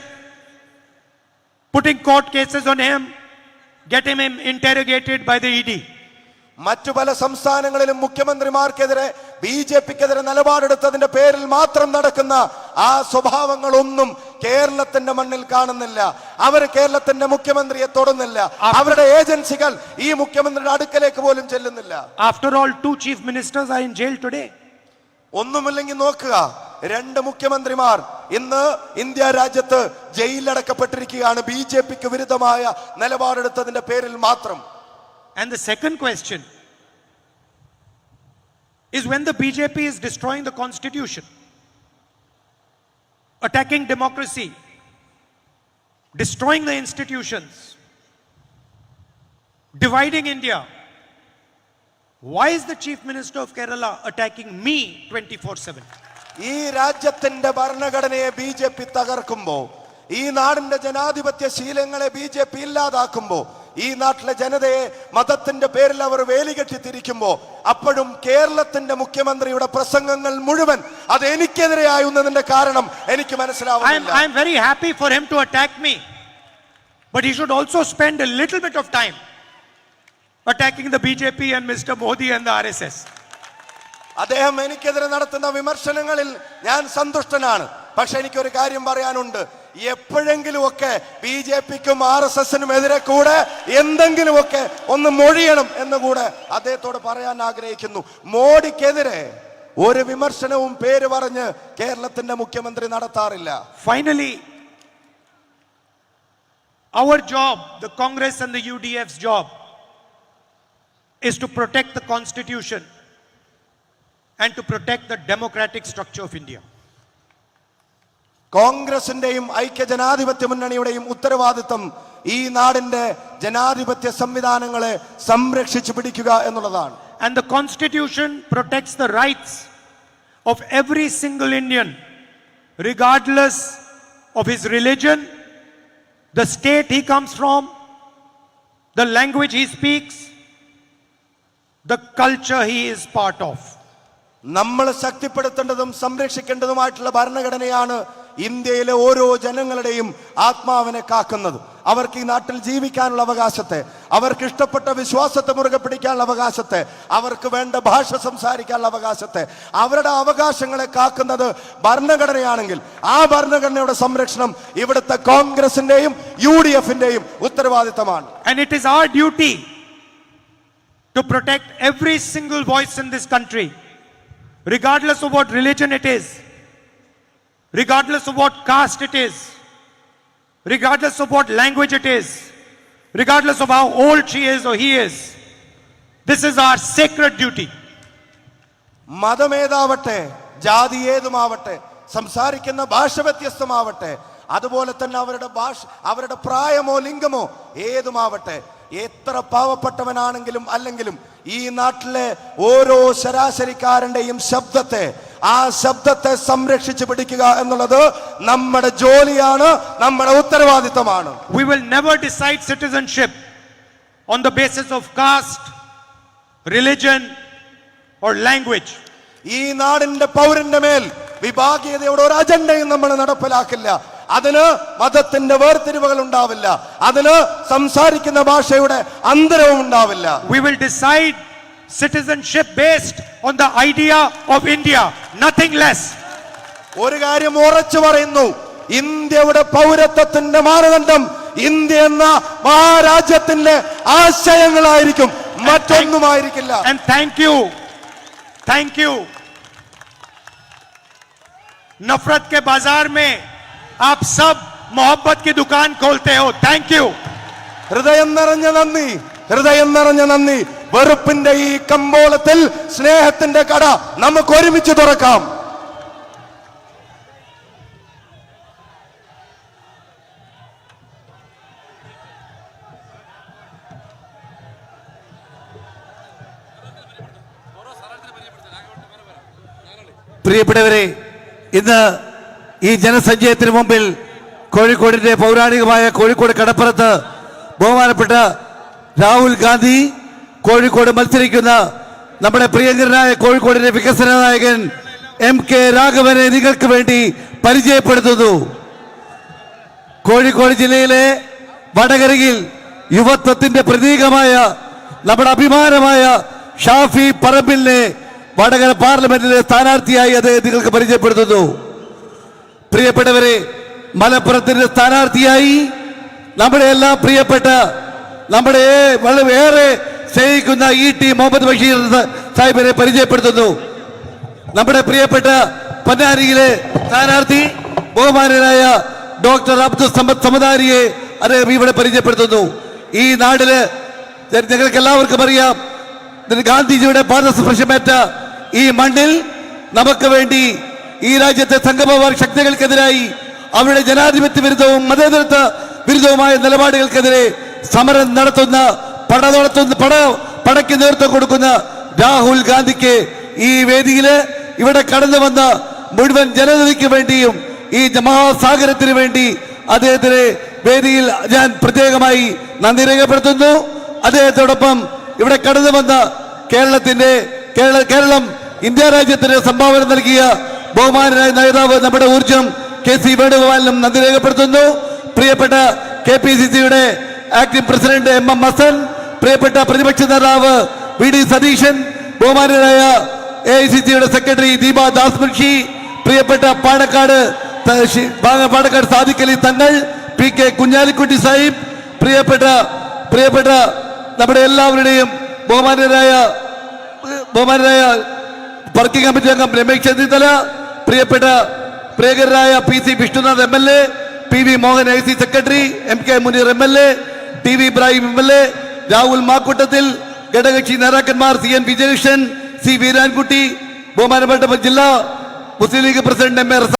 putting court cases on him, getting him interrogated by the ED? മറ്റു പല സംസ്ഥാനങ്ങളിലും മുഖ്യമന്ത്രിമാർക്കെതിരെ BJPക്കെതിരെ നിലപാടെടുത്തതിന്റെ പേരിൽ മാത്രം നടക്കുന്ന ആ സ്വഭാവങ്ങളൊന്നും കേരളത്തിന്റെ മണ്ണിൽ കാണുന്നില്ല. അവർ കേരളത്തിന്റെ മുഖ്യമന്ത്രിയെ തൊടുന്നില്ല. അവരുടെ ഏജൻസികൾ ഈ മുഖ്യമന്ത്രിയുടെ അടുക്കലേക്ക് പോലും ചെല്ലുന്നില്ല. After all, 2 chief ministers are in jail today. ഒന്നുമില്ലെങ്കിൽ നോക്കുക, 2 മുഖ്യമന്ത്രിമാർ ഇന്ന് ഇന്ത്യ രാജ്യത്ത് ജയിലിലടക്കപ്പെട്ടിരിക്കുകയാണ് BJPക്ക് വിരുദ്ധമായ നിലപാടെടുത്തതിന്റെ പേരിൽ മാത്രം. And the second question is, when the BJP is destroying the constitution, attacking democracy, destroying the institutions, dividing India, why is the Chief Minister of Kerala attacking me 24/7? ഈ രാജ്യത്തിന്റെ ഭരണഘടനയെ BJP തകർക്കുമ്പോ, ഈ നാടിന്റെ ജനാധിപത്യ ശീലങ്ങളെ BJP ഇല്ലാതാക്കുമ്പോ, ഈ നാട്ടിലെ ജനതയെ മതത്തിന്റെ പേരിൽ അവർ വേലികെട്ടി തിരിക്കുമ്പോ, അപ്പോഴും കേരളത്തിന്റെ മുഖ്യമന്ത്രിയുടെ പ്രസംഗങ്ങൾ മുഴുവൻ അത് എനിക്കെതിരെയായുന്നതിന്റെ കാരണം എനിക്ക് മനസ്സിലാവുന്നില്ല. I am very happy for him to attack me, but he should also spend a little bit of time attacking the BJP and Mr. Modi and the RSS. അദ്ദേഹം എനിക്കെതിരെ നടത്തുന്ന വിമർശനങ്ങളിൽ ഞാൻ സന്തുഷ്ടനാണ്. പക്ഷെ എനിക്കൊരു കാര്യം പറയാനുണ്ട്, എപ്പോഴെങ്കിലുമൊക്കെ BJPക്കും RSSനും എതിരെ കൂടെ എന്തെങ്കിലുമൊക്കെ ഒന്ന് മൊഴിയണം എന്നുകൂടെ അദ്ദേഹത്തോട് പറയാൻ ആഗ്രഹിക്കുന്നു. മോഡിക്കെതിരെ ഒരു വിമർശനവും പേര് പറഞ്ഞ് കേരളത്തിന്റെ മുഖ്യമന്ത്രി നടത്താറില്ല. Finally, our job, the Congress and the UDF's job, is to protect the Constitution and to protect the democratic structure of India. കോൺഗ്രസിന്റെയും ഐക്യജനാധിപത്യ മുന്നണിയുടെയും ഉത്തരവാദിത്തം ഈ നാടിന്റെ ജനാധിപത്യ സംവിധാനങ്ങളെ സംരക്ഷിച്ചു പിടിക്കുക എന്നുള്ളതാണ്. And the Constitution protects the rights of every single Indian, regardless of his religion, the state he comes from, the language he speaks, the culture he is part of. നമ്മൾ ശക്തിപ്പെടുത്തേണ്ടതും സംരക്ഷിക്കേണ്ടതുമായിട്ടുള്ള ഭരണഘടനയാണ് ഇന്ത്യയിലെ ഓരോ ജനങ്ങളുടെയും ആത്മാവിനെ കാക്കുന്നത്. അവർക്ക് ഈ നാട്ടിൽ ജീവിക്കാനുള്ള അവകാശത്തെ, അവർക്ക് ഇഷ്ടപ്പെട്ട വിശ്വാസത്തെ മുറുകെ പിടിക്കാനുള്ള അവകാശത്തെ, അവർക്ക് വേണ്ട ഭാഷ സംസാരിക്കാനുള്ള അവകാശത്തെ, അവരുടെ അവകാശങ്ങളെ കാക്കുന്നത് ഭരണഘടനയാണെങ്കിൽ ആ ഭരണഘടനയുടെ സംരക്ഷണം ഇവിടുത്തെ കോൺഗ്രസിന്റെയും UDFന്റെയും ഉത്തരവാദിത്തമാണ്. And it is our duty to protect every single voice in this country, regardless of what religion it is, regardless of what caste it is, regardless of what language it is, regardless of how old she is or he is. This is our sacred duty. മതമേതാവട്ടെ, ജാതി ഏതുമാവട്ടെ, സംസാരിക്കുന്ന ഭാഷ വ്യത്യസ്തമാവട്ടെ, അതുപോലെ തന്നെ അവരുടെ ഭാഷ, അവരുടെ പ്രായമോ ലിംഗമോ ഏതുമാവട്ടെ, എത്ര പാവപ്പെട്ടവനാണെങ്കിലും അല്ലെങ്കിലും ഈ നാട്ടിലെ ഓരോ ശരാശരിക്കാരന്റെയും ആ ശബ്ദത്തെ സംരക്ഷിച്ചു പിടിക്കുക എന്നുള്ളത് നമ്മുടെ ജോലിയാണ്, നമ്മുടെ ഉത്തരവാദിത്തമാണ്. We will never decide citizenship on the basis of caste, religion or language. ഈ നാടിന്റെ പൗരന്റെ മേൽ വിഭാഗീയതയുടെ ഒരു അജണ്ടയും നമ്മൾ നടപ്പിലാക്കില്ല. അതിന് മതത്തിന്റെ വേർതിരിവുകൾ ഉണ്ടാവില്ല, അതിന് സംസാരിക്കുന്ന ഭാഷയുടെ അന്തരവും ഉണ്ടാവില്ല. We will decide citizenship based on the idea of India, nothing less. ഒരു കാര്യം ഉറച്ചു പറയുന്നു, ഇന്ത്യയുടെ പൗരത്വത്തിന്റെ മാനദണ്ഡം ഇന്ത്യ എന്ന മഹാരാജ്യത്തിന്റെ ആശയങ്ങളായിരിക്കും, മറ്റൊന്നുമായിരിക്കില്ല. And thank you. नफरत के बाजार में आप सब मोहब्बत की दुकान खोलते हो. Thank you. ഹൃദയം നിറഞ്ഞ നന്ദി. വെറുപ്പിന്റെ ഈ കമ്പോളത്തിൽ സ്നേഹത്തിന്റെ കട നമുക്ക് ഒരുമിച്ച് തുറക്കാം. പ്രിയപ്പെട്ടവരെ, ഇന്ന് ഈ ജനസഞ്ചയത്തിന് മുമ്പിൽ കോഴിക്കോടിന്റെ പൗരാണികമായ കോഴിക്കോട് കടപ്പുറത്ത് ബഹുമാനപ്പെട്ട രാഹുൽ ഗാന്ധി കോഴിക്കോട് മത്സരിക്കുന്ന നമ്മുടെ പ്രിയങ്കരനായ കോഴിക്കോടിന്റെ വികസന നായകൻ MK രാഘവനെ നിങ്ങൾക്ക് വേണ്ടി പരിചയപ്പെടുത്തുന്നു. കോഴിക്കോട് ജില്ലയിലെ വടകരയിൽ യുവത്വത്തിന്റെ പ്രതീകമായ നമ്മുടെ അഭിമാനമായ ഷാഫി പറമ്പിലിനെ വടകര പാർലമെന്റിലെ സ്ഥാനാർത്ഥിയായി അദ്ദേഹം നിങ്ങൾക്ക് പരിചയപ്പെടുത്തുന്നു. പ്രിയപ്പെട്ടവരെ, മലപ്പുറത്തിന്റെ സ്ഥാനാർത്ഥിയായി നമ്മുടെ എല്ലാം പ്രിയപ്പെട്ട, നമ്മുടെ വളരെ ഏറെ സ്നേഹിക്കുന്ന ET മുഹമ്മദ് ബഷീർ സാഹിബിനെ പരിചയപ്പെടുത്തുന്നു. നമ്മുടെ പ്രിയപ്പെട്ട പൊന്നാനിയിലെ സ്ഥാനാർത്ഥി ബഹുമാനനായ ഡോക്ടർ അബ്ദുൽ സമദ് സമദാരിയെ അദ്ദേഹം ഇവിടെ പരിചയപ്പെടുത്തുന്നു. ഈ നാട്ടില് ഞങ്ങൾക്ക് എല്ലാവർക്കും അറിയാം, ഗാന്ധിജിയുടെ പാദസ്പർശമേറ്റ ഈ മണ്ണിൽ നമുക്ക് വേണ്ടി ഈ രാജ്യത്തെ സംഘപരിവാർ ശക്തികൾക്കെതിരായി അവരുടെ ജനാധിപത്യ വിരുദ്ധവും മതേതരത്വ വിരുദ്ധവുമായ നിലപാടുകൾക്കെതിരെ സമരം നടത്തുന്ന പടയ്ക്ക് നേതൃത്വം കൊടുക്കുന്ന രാഹുൽ ഗാന്ധിക്ക് ഈ വേദിയില് ഇവിടെ കടന്നു വന്ന മുഴുവൻ ജനതയ്ക്ക് വേണ്ടിയും ഈ മഹാസാഗരത്തിന് വേണ്ടി അദ്ദേഹത്തിന് വേദിയിൽ ഞാൻ പ്രത്യേകമായി നന്ദി രേഖപ്പെടുത്തുന്നു. അദ്ദേഹത്തോടൊപ്പം ഇവിടെ കടന്നു വന്ന കേരളം ഇന്ത്യ രാജ്യത്തിന് സംഭാവന നൽകിയ ബഹുമാനനായ നേതാവ് നമ്മുടെ ഊർജ്ജം KC വേണുഗോപാലിനും നന്ദി രേഖപ്പെടുത്തുന്നു. പ്രിയപ്പെട്ട KPCCയുടെ ആക്ടിംഗ് പ്രസിഡന്റ് MM ഹസൻ, പ്രിയപ്പെട്ട പ്രതിപക്ഷ നേതാവ് VD സതീശൻ, ബഹുമാനനായ AICCയുടെ സെക്രട്ടറി ദീപ ദാസ് മുൻഷി, പ്രിയപ്പെട്ട പാണക്കാട് സാദിഖ് അലി തങ്ങൾ, PK കുഞ്ഞാലിക്കുട്ടി സാഹിബ്, പ്രിയപ്പെട്ട നമ്മുടെ എല്ലാവരുടെയും ബഹുമാനരായ വർക്കിംഗ് കമ്മിറ്റി അംഗം രമേശ് ചെന്നിത്തല, പ്രിയങ്കരായ PC Vishnunath MLA, PV Mohan IC secretary, MK Muneer MLA, TV Ibrahim MLA, Rahul Mamkootathil, ഘടകകക്ഷി നേതാക്കന്മാർ CN വിജയകൃഷ്ണൻ, C വീരാൻകുട്ടി, ബഹുമാനപ്പെട്ട ജില്ലാ മുസ്ലിം ലീഗ് പ്രസിഡന്റ് MA